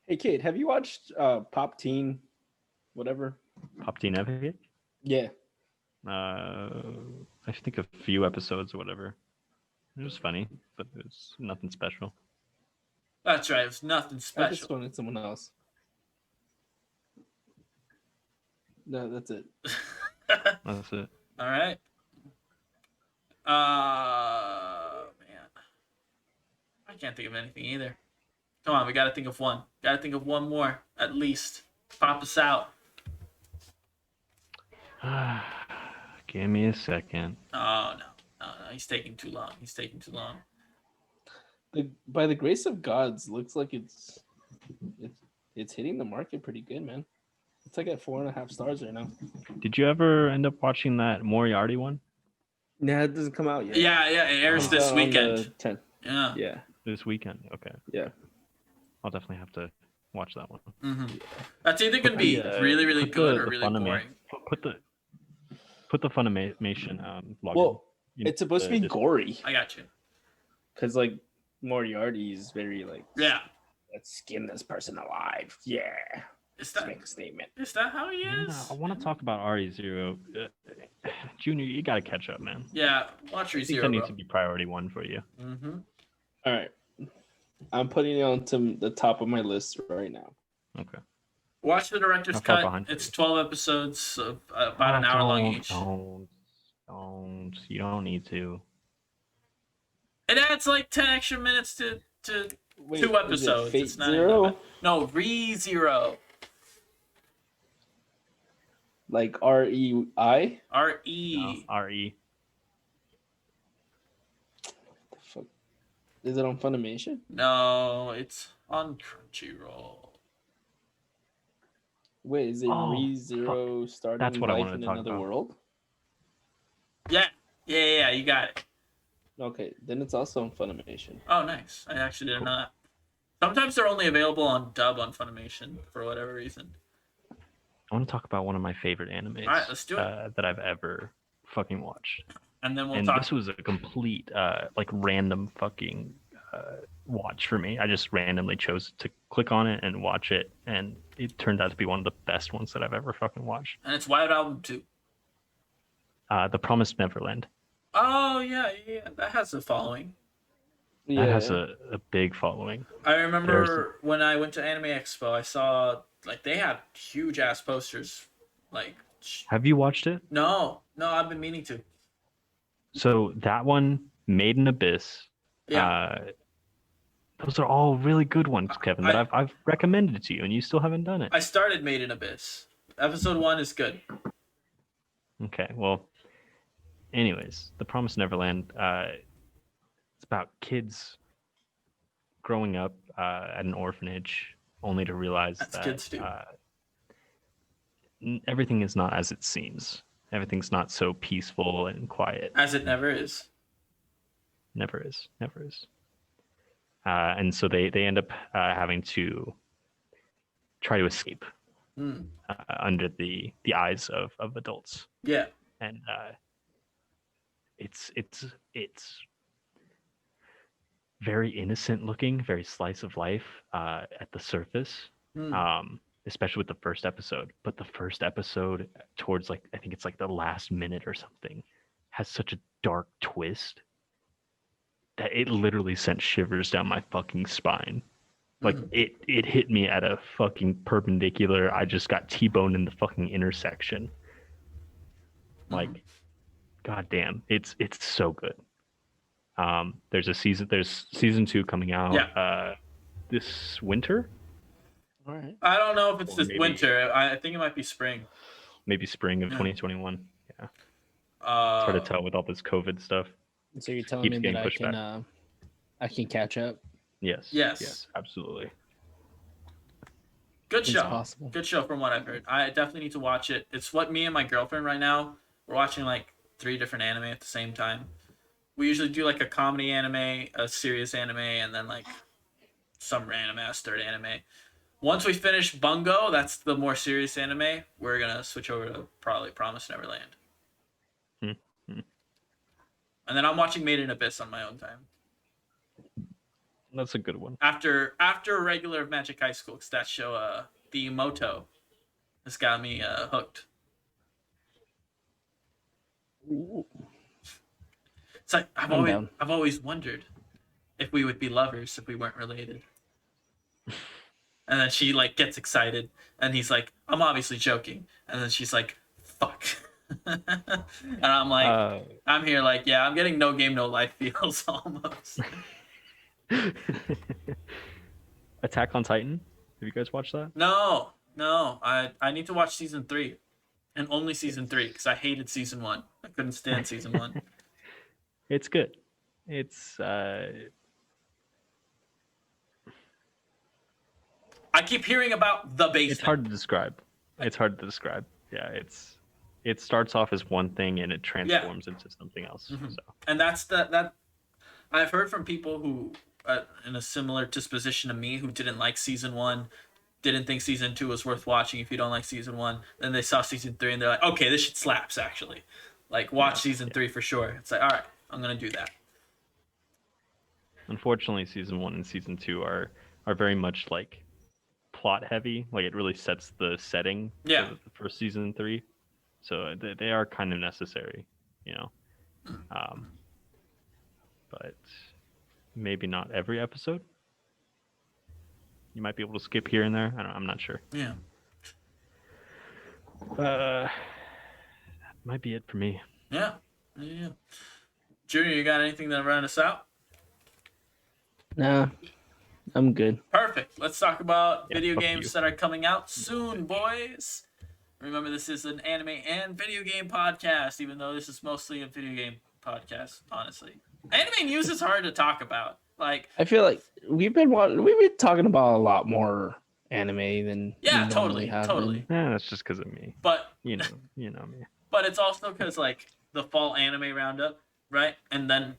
Hey, Kate, have you watched Pop Teen, whatever? Pop Teen Epic? Yeah. I think a few episodes or whatever. It was funny, but it was nothing special. That's right. It was nothing I just special. wanted someone else. No, that's it. That's it. All right. Man, I can't think of anything either. Come on, we gotta think of one. Gotta think of one more at least. Pop us out. Give me a second. Oh no. He's taking too long. By the grace of gods, looks like it's hitting the market pretty good, man. It's like at 4.5 stars right now. Did you ever end up watching that Moriarty one Nah, it doesn't come out yet. Yeah, it airs It's this out on the weekend. 10th. Yeah. Yeah. this weekend? Okay. Yeah. I'll definitely have to watch that one. Mm-hmm. That's either gonna be really, really Put good the or really Funimation- boring. Put the Funimation login. Well, You it's supposed to know, be gory I got you. because like Moriarty is very like, Yeah. let's skin this person alive. Yeah. Is Let's that make a statement. how he is? I want to talk about RE0. Junior, you gotta catch up, man. Yeah. Watch I think ReZero, that needs bro. to be priority one for you. Mm-hmm. All right. I'm putting it onto the top of my list right now. Okay. Watch the director's How far cut. behind It's you? 12 episodes of about an hour long each. Don't. You don't need to. It adds like 10 extra minutes to Wait, 2 is it episodes. Fate It's not Zero? even no ReZero. Like REI? RE. RE. The fuck? Is it on Funimation? No, it's on Crunchyroll. Wait, is it Oh, ReZero starting That's what I life wanted in to talk another about. world? Yeah, you got it. Okay, then it's also on Funimation. Oh, nice. I actually didn't know that. Sometimes they're only available on dub on Funimation for whatever reason. I want to talk about one of my favorite animes All right, let's do it. that I've ever fucking watched. And then we'll And talk. this was a complete like random fucking watch for me. I just randomly chose to click on it and watch it, and it turned out to be one of the best ones that I've ever fucking watched. And it's White Album 2. The Promised Neverland. Oh, yeah. That has a following. That has a big following. I remember when I went to Anime Expo, I saw, like, they had huge-ass posters. Like, Have you watched it? no, I've been meaning to. So that one, Made in Abyss. Yeah. Those are all really good ones, Kevin, that I've recommended to you, and you still haven't done it. I started Made in Abyss. Episode 1 is good. Okay, well, anyways, The Promised Neverland, it's about kids growing up at an orphanage, only to realize That's that kids too. Everything is not as it seems. Everything's not so peaceful and quiet. As it never is. Never is. And so they end up having to try to escape under the eyes of adults. Yeah. And it's very innocent looking, very slice of life at the surface, especially with the first episode. But the first episode, towards like I think it's like the last minute or something, has such a dark twist that it literally sent shivers down my fucking spine. Like it hit me at a fucking perpendicular. I just got T-boned in the fucking intersection. Like, goddamn, it's so good. There's season 2 coming out this winter. All right. I don't know if it's Or this maybe- winter. I think it might be spring. Maybe spring of 2021. Yeah, it's Uh, hard to tell with all this COVID stuff. So you're telling Keeps me getting that pushed I can catch up? Yes, absolutely. Good It's show. possible. Good show from what I've heard. I definitely need to watch it. It's what me and my girlfriend right now, we're watching like 3 different anime at the same time. We usually do like a comedy anime, a serious anime, and then like some random ass third anime. Once we finish Bungo, that's the more serious anime, we're gonna switch over to probably Promised Neverland. And then I'm watching Made in Abyss on my own time. That's a good one. After regular Magic High School, because that show, the Moto, has got me hooked. It's like I've always wondered if we would be lovers if we weren't related. And then she like gets excited, and he's like, "I'm obviously joking." And then she's like, "Fuck." And I'm like, I'm here like, yeah, I'm getting no game, no life feels almost. Attack on Titan. Have you guys watched that? No, I need to watch season 3, and only season 3 because I hated season 1. I couldn't stand season 1. It's good. It's I keep hearing about the basement. it's hard to describe. Yeah, it starts off as one thing and it transforms into something else. Mhm. So And that's that I've heard from people who in a similar disposition to me who didn't like season 1, didn't think season 2 was worth watching if you don't like season 1. Then they saw season 3 and they're like, okay, this shit slaps actually. Like watch season 3 for sure. It's like, all right, I'm gonna do that. unfortunately, season 1 and season 2 are very much like plot heavy. Like it really sets the setting for season 3. So they are kind of necessary, you know. But maybe not every episode. You might be able to skip here and there. I'm not sure. Yeah. That might be it for me. Yeah. Junior, you got anything to round us out? Nah, I'm good. Perfect. Let's talk about Yeah, video fuck games you. that are coming out soon, boys. Remember, this is an anime and video game podcast, even though this is mostly a video game podcast, honestly. Anime news is hard to talk about. Like, I feel like we've been talking about a lot more anime than yeah, we totally, normally have totally. been. That's just because of me. But You know me. but it's also because like the fall anime roundup, right? And then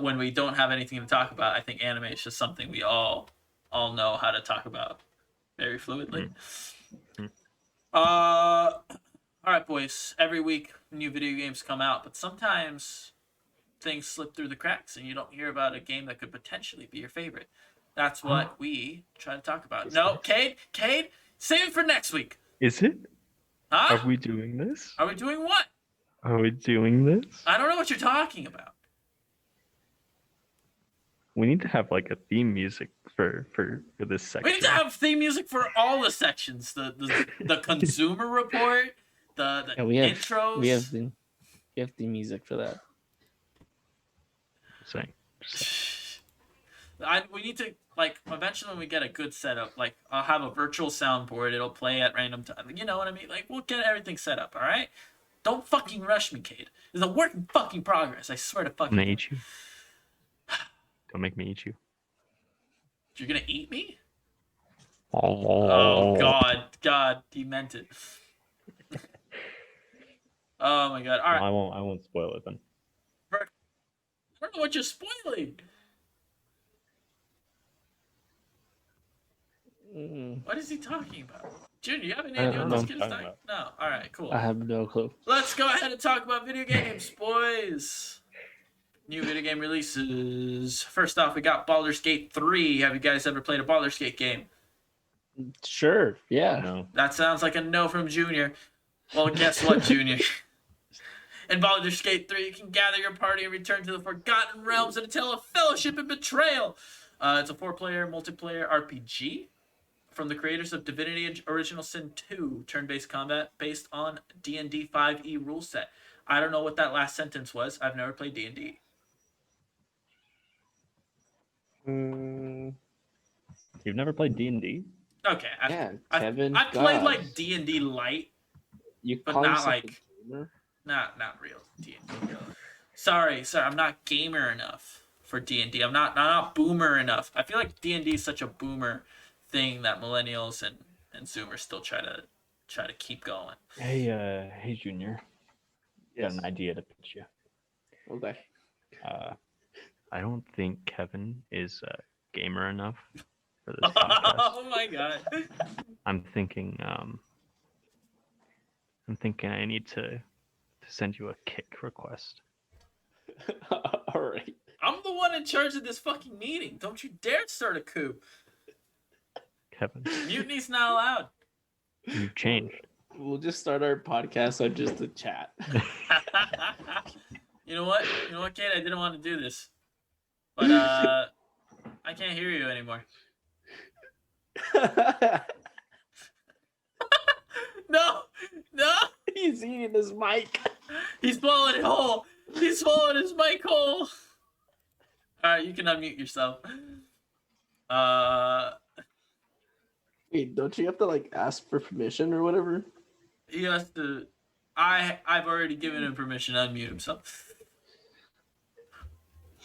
when we don't have anything to talk about, I think anime is just something we all know how to talk about very fluidly. All right, boys. Every week, new video games come out, but sometimes things slip through the cracks, and you don't hear about a game that could potentially be your favorite. That's what we try to talk about. No, Cade, save it for next week. Is it? Huh? Are we doing this? Are we doing what? Are we doing this? I don't know what you're talking about. We need to have like a theme music for this section. We need to have theme music for all the sections. The consumer report, the intros. We have the music for that. Saying. We need to, like, eventually when we get a good setup, like, I'll have a virtual soundboard. It'll play at random time. You know what I mean? Like, we'll get everything set up, all right? Don't fucking rush me, Cade. It's a work in fucking progress. I swear to fucking... I'm gonna eat you. Don't make me eat you. You're gonna eat me? Oh, Oh, God, he meant it. Oh, my God. All right. No, I won't spoil it then. I don't know what you're spoiling. What is he talking about? Junior, you have any idea what this kid is talking about? No. All right, cool. I have no clue. Let's go ahead and talk about video games, boys. New video game releases. First off, we got Baldur's Gate 3. Have you guys ever played a Baldur's Gate game? Sure, yeah. No. That sounds like a no from Junior. Well, guess what, Junior? In Baldur's Gate 3, you can gather your party and return to the Forgotten Realms in a tale of fellowship and betrayal. It's a 4-player multiplayer RPG from the creators of Divinity Original Sin 2, turn-based combat based on D&D 5e rule set. I don't know what that last sentence was. I've never played D&D. You've never played D&D? Okay. Kevin. I've played like D&D light, but not like not real D&D. Sorry, I'm not gamer enough for D&D. I'm not boomer enough. I feel like D&D is such a boomer thing that millennials and Zoomers still try to keep going. Hey, Junior. Yes. Got an idea to pitch you. Okay. I don't think Kevin is gamer enough for this podcast. Oh my God. I'm thinking I need to send you a kick request. All right. I'm the one in charge of this fucking meeting. Don't you dare start a coup. Kevin, Mutiny's not allowed. you've changed. We'll just start our podcast on just a chat. You know what, Kate? I didn't want to do this, but I can't hear you anymore. No. He's eating his mic. He's swallowed it whole. He swallowed his mic whole. All right, you can unmute yourself. Wait, don't you have to like ask for permission or whatever? He has to. I've already given him permission to unmute himself.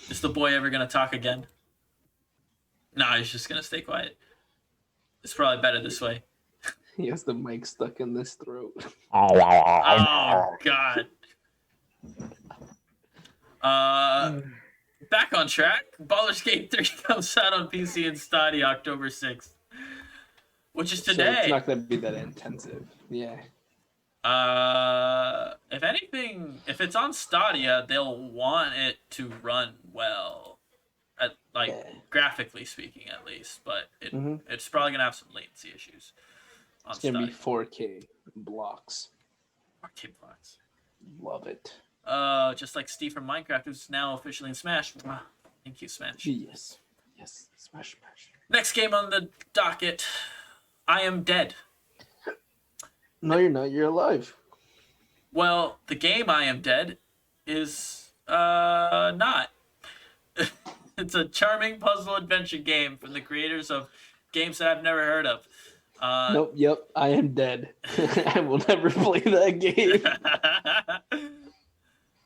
Is the boy ever gonna talk again? Nah, he's just gonna stay quiet. It's probably better this way. He has the mic stuck in his throat. Oh God. Back on track. Baldur's Gate 3 comes out on PC and Stadia October 6th, which is today. So it's not going to be that intensive. Yeah. If anything, if it's on Stadia, they'll want it to run well, graphically speaking, at least. But it's probably gonna have some latency issues. It's gonna be 4K blocks. 4K blocks. Love it. Just like Steve from Minecraft, who's now officially in Smash. Thank you, Smash. Yes, Smash. Next game on the docket, I Am Dead. No, you're not. You're alive. Well, the game I Am Dead is not. It's a charming puzzle adventure game from the creators of games that I've never heard of. Nope. Yep. I Am Dead. I will never play that game.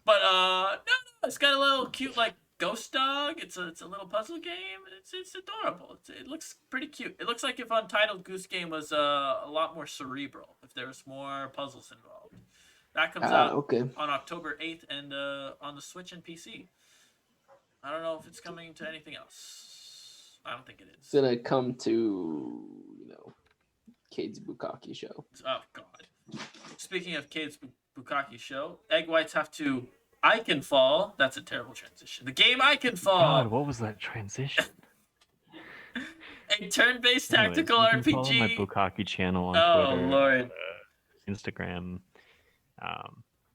But no, it's got a little cute like ghost dog. It's a little puzzle game. It's adorable. It looks pretty cute. It looks like if Untitled Goose Game was a lot more cerebral. If there was more puzzles involved. That comes out on October 8th and on the Switch and PC. I don't know if it's coming to anything else. I don't think it is. It's gonna come to Cade's Bukkake show. Oh God. speaking of Kate's Bukaki show, egg whites have to I Can Fall. That's a terrible transition. The game I Can Fall. God, what was that transition? A turn-based Anyways, tactical you RPG. can follow my Bukaki channel on Oh, Twitter, Lord. Instagram.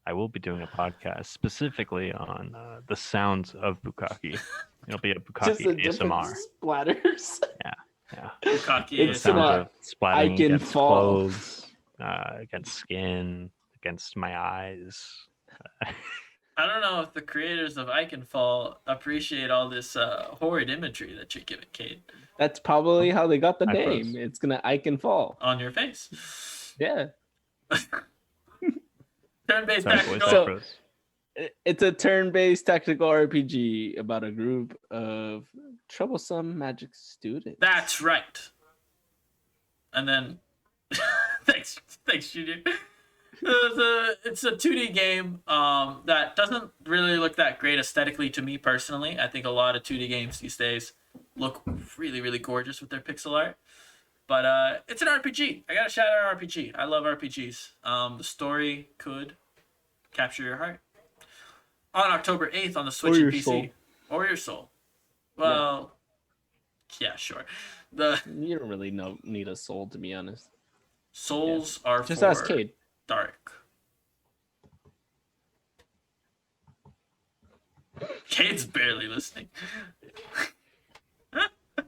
I will be doing a podcast specifically on the sounds of Bukaki. It'll be a Just Bukaki the different ASMR. splatters. Yeah. Bukaki The It's sounds not- of splatting I can against fall. clothes, against skin, against my eyes. I don't know if the creators of I Can Fall appreciate all this horrid imagery that you're giving, Kate, That's probably how they got the I name. froze. It's gonna I Can Fall. on your face. Yeah. Turn-based Sorry, tactical. boys, I So- froze. It's a turn-based tactical RPG about a group of troublesome magic students. That's right. And then, thanks, Junior. It's a 2D game that doesn't really look that great aesthetically to me personally. I think a lot of 2D games these days look really, really gorgeous with their pixel art. But it's an RPG. I gotta shout out RPG. I love RPGs. The story could capture your heart. On October 8th on the Switch Or and your PC. soul. Or your soul. Well, yeah, sure. The You don't really need a soul, to be honest. souls are Just for ask Cade. dark. Cade's barely listening.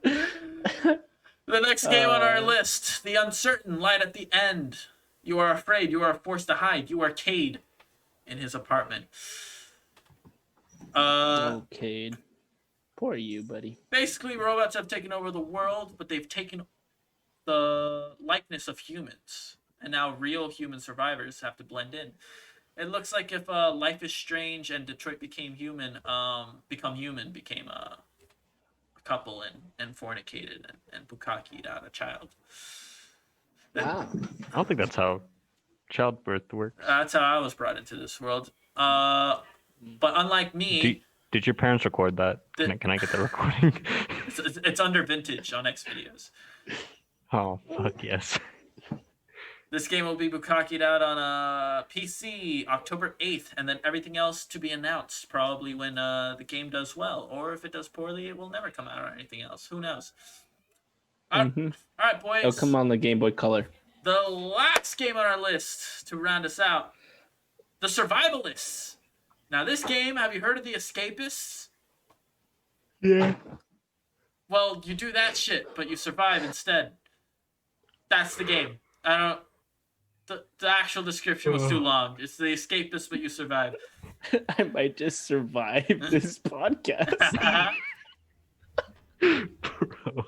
The next game on our list, The Uncertain Light at the End. You are afraid, you are forced to hide, you are Cade in his apartment. Okay. Poor you, buddy. Basically, robots have taken over the world, but they've taken the likeness of humans. And now real human survivors have to blend in. It looks like if Life is Strange and Detroit Become Human became a couple and fornicated and bukaki'd out a child. Wow. I don't think that's how childbirth works. That's how I was brought into this world. But unlike me, Did your parents record that? Can I get the recording? it's under vintage on Xvideos. Oh, fuck yes. This game will be bukaki'd out on PC October 8th, and then everything else to be announced probably when the game does well. Or if it does poorly, it will never come out on anything else. Who knows? All right, boys. It'll come on the Game Boy Color. The last game on our list to round us out, The Survivalists. Now, this game, have you heard of The Escapists? Yeah. Well, you do that shit, but you survive instead. That's the game. I don't... The actual description was too long. It's The Escapists, but you survive. I might just survive this podcast. Bro.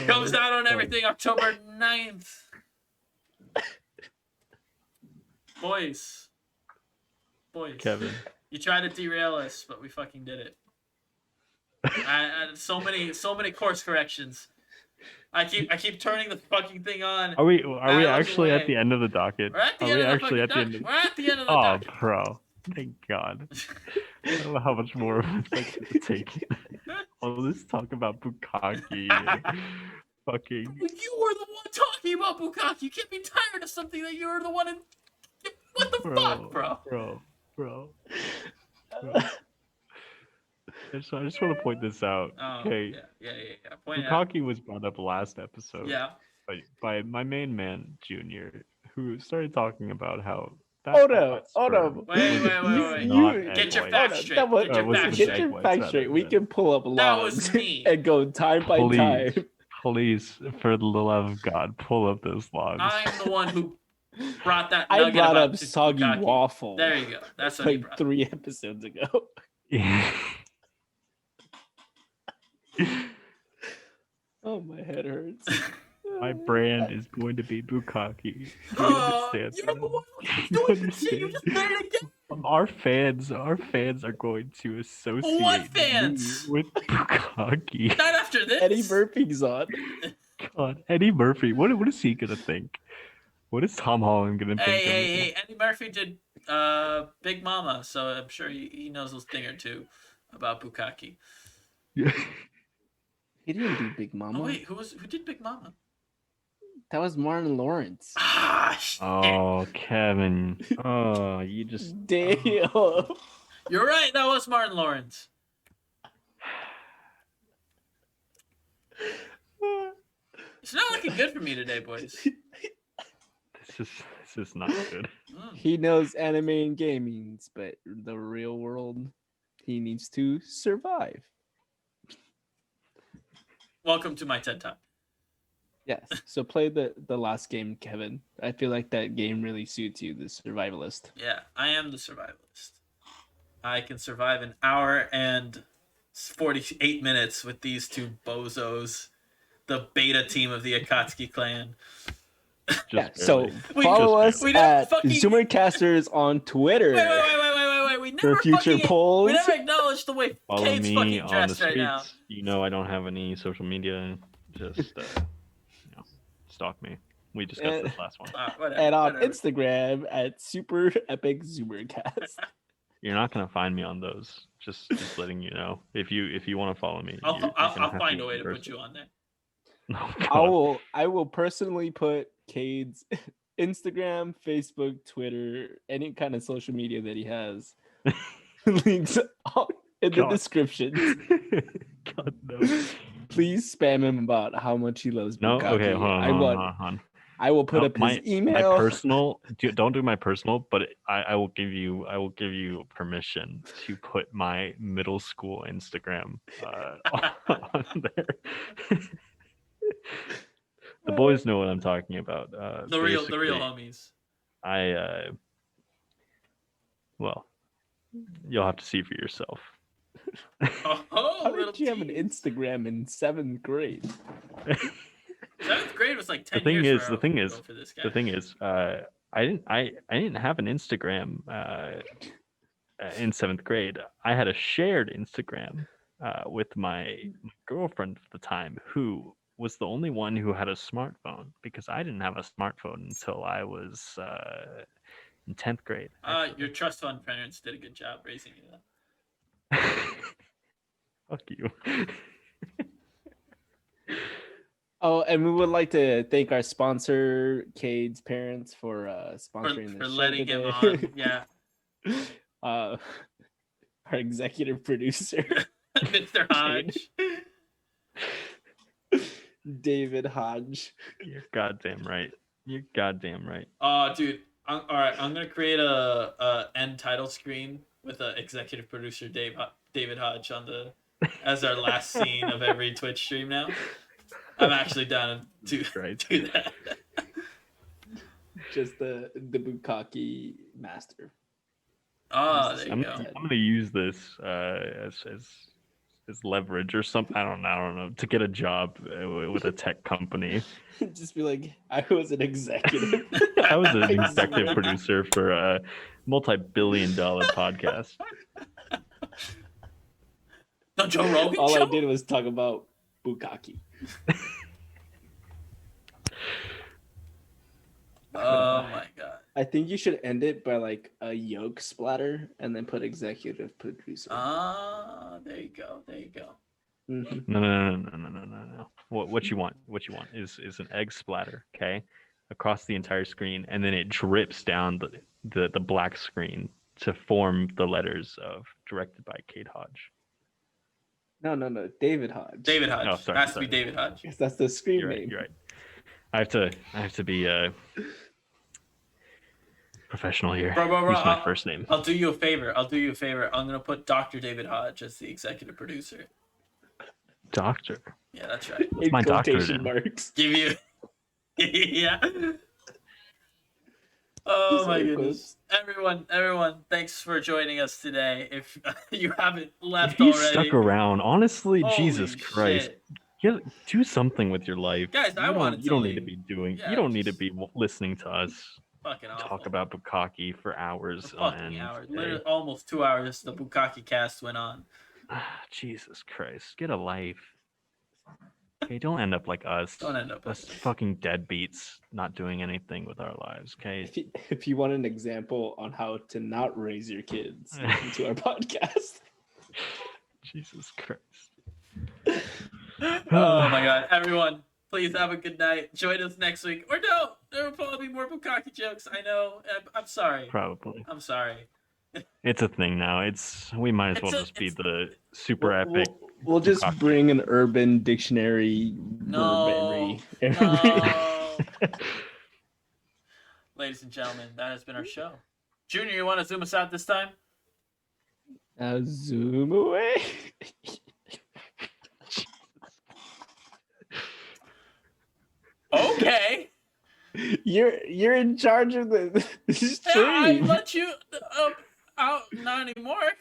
Comes out on everything October 9th. Boys. Kevin. You tried to derail us, but we fucking did it. So many course corrections. I keep turning the fucking thing on. Are we was actually away. at the end of the docket? We're at the Are end we of the actually fucking at the end docket. of We're at the end of the Oh, docket. bro. Thank God. I don't know how much more of this I can take. Well, let's talk about Bukaki. Fucking. You were the one talking about Bukaki. You can't be tired of something that you were the one in. What the fuck, bro? Bro. I just want to point this out. Oh, Okay. Yeah. Point it out. Bukaki was brought up last episode. Yeah. By my main man, Junior, who started talking about how. Hold up. Wait. Get your facts straight. Get your facts straight. We can pull up That was logs me. and go time by time. Please, for the love of God, pull up those logs. I'm the one who brought that I nugget brought about up soggy Bukaki. waffle. There you go. That's what you like brought. 3 episodes ago. Yeah. Oh, my head hurts. My brand is going to be Bukaki. Do you Oh, understand? you're the one You who's doing this shit. You just understand? did it again. Our fans are going to associate What me fans? with Bukaki. Not after this. Eddie Murphy's on. God, Eddie Murphy. What is he gonna think? What is Tom Holland gonna think? Hey. Eddie Murphy did Big Mama, so I'm sure he knows a thing or two about Bukaki. Yeah. He didn't do Big Oh Mama. wait, who did Big Mama? That was Martin Lawrence. Ah, shit. Oh, Kevin. Oh, you just. Damn. You're right. That was Martin Lawrence. It's not looking good for me today, boys. This is not good. He knows anime and gaming, but the real world, he needs to survive. Welcome to my TED Talk. Yes. So play the last game, Kevin. I feel like that game really suits you, the survivalist. Yeah, I am the survivalist. I can survive an hour and 48 minutes with these two bozos, the beta team of the Akatsuki clan. So We- follow us we don't at fucking- Zoomercasters on Twitter. Wait. We never For future fucking, polls. We never acknowledged the way Follow Kate's me fucking on the dressed right now. streets. You know I don't have any social media. Just stalk me. We discussed this last one. Whatever, And on whatever. Instagram at SuperEpicZoomercast. You're not gonna find me on those. Just letting you know. If you want to follow me, I'll gonna have find to a way to in put you on there. person. Oh, God. I will personally put Cade's Instagram, Facebook, Twitter, any kind of social media that he has links out in the God. description. God no. Please spam him about how much he loves No. Bukkake. Okay. Hold on. I will put No, up his email. My personal. Don't do my personal, but I will give you permission to put my middle school Instagram on there. The boys know what I'm talking about. The real basically, homies. Well, you'll have to see for yourself. Oh, How little did you have an tease. Instagram in 7th grade? 7th grade was like 10 The thing years is, for this guy. the thing is, I didn't have an Instagram in 7th grade. I had a shared Instagram with my girlfriend at the time, who was the only one who had a smartphone, because I didn't have a smartphone until I was in 10th grade. Your trust fund parents did a good job raising you. Fuck you. Oh, and we would like to thank our sponsor, Cade's parents, for sponsoring For the show letting him today. on. Yeah. Our executive producer, Mr. Hodge. David Hodge. You're goddamn right. Oh, dude. All right, I'm gonna create a end title screen with an executive producer David Hodge as our last scene of every Twitch stream now. I'm actually down to do that. Just the Bukkake master. Oh, there you I'm go. gonna use this as leverage or something. I don't know, to get a job with a tech company. Just be like, I was an executive. I was an executive producer for a multi-billion-dollar podcast. The Joe Rogan All show? I did was talk about Bukkake. Oh my god. I think you should end it by like a yolk splatter and then put executive producer. There you go. Mhm. No. What you want is an egg splatter, okay, across the entire screen, and then it drips down the black screen to form the letters of directed by Kate Hodge. No, David Hodge. David Hodge. Oh, sorry, Has to sorry. be David Hodge. Yes, that's the screen You're name. right. I have to be professional here. Bro, Use my first name. I'll do you a favor. I'm gonna put Dr. David Hodge as the executive producer. Doctor. Yeah, that's right. In my doctorate quotation in? marks. Give you. Yeah. Oh my Air goodness. Everyone, thanks for joining us today. If you haven't left If you already. stuck around, honestly, Holy Jesus Christ. shit. Do something with your life. Guys, I wanted to You don't need to leave. be doing. Yeah, you don't need to just- be listening to us Fucking awful. talk about Bukkake for hours For on fucking end. hours. today. Literally almost 2 hours the Bukkake cast went on. Jesus Christ, get a life. Okay, don't end up like us. Don't end up Us like us. fucking deadbeats not doing anything with our lives. Okay. If you want an example on how to not raise your kids, listen to our podcast. Jesus Christ. Oh my god. Everyone, Please have a good night. Join us next week. Or no, there will probably be more bukkake jokes. I know. I'm sorry. Probably. I'm sorry. It's a thing now. We might as It's well a- just be it's- the super epic. We'll just bukkake. bring an urban dictionary. No. Burberry. No. Ladies and gentlemen, that has been our show. Junior, you want to zoom us out this time? Zoom away. Okay. You're in charge of the I stream. let you out. Not anymore.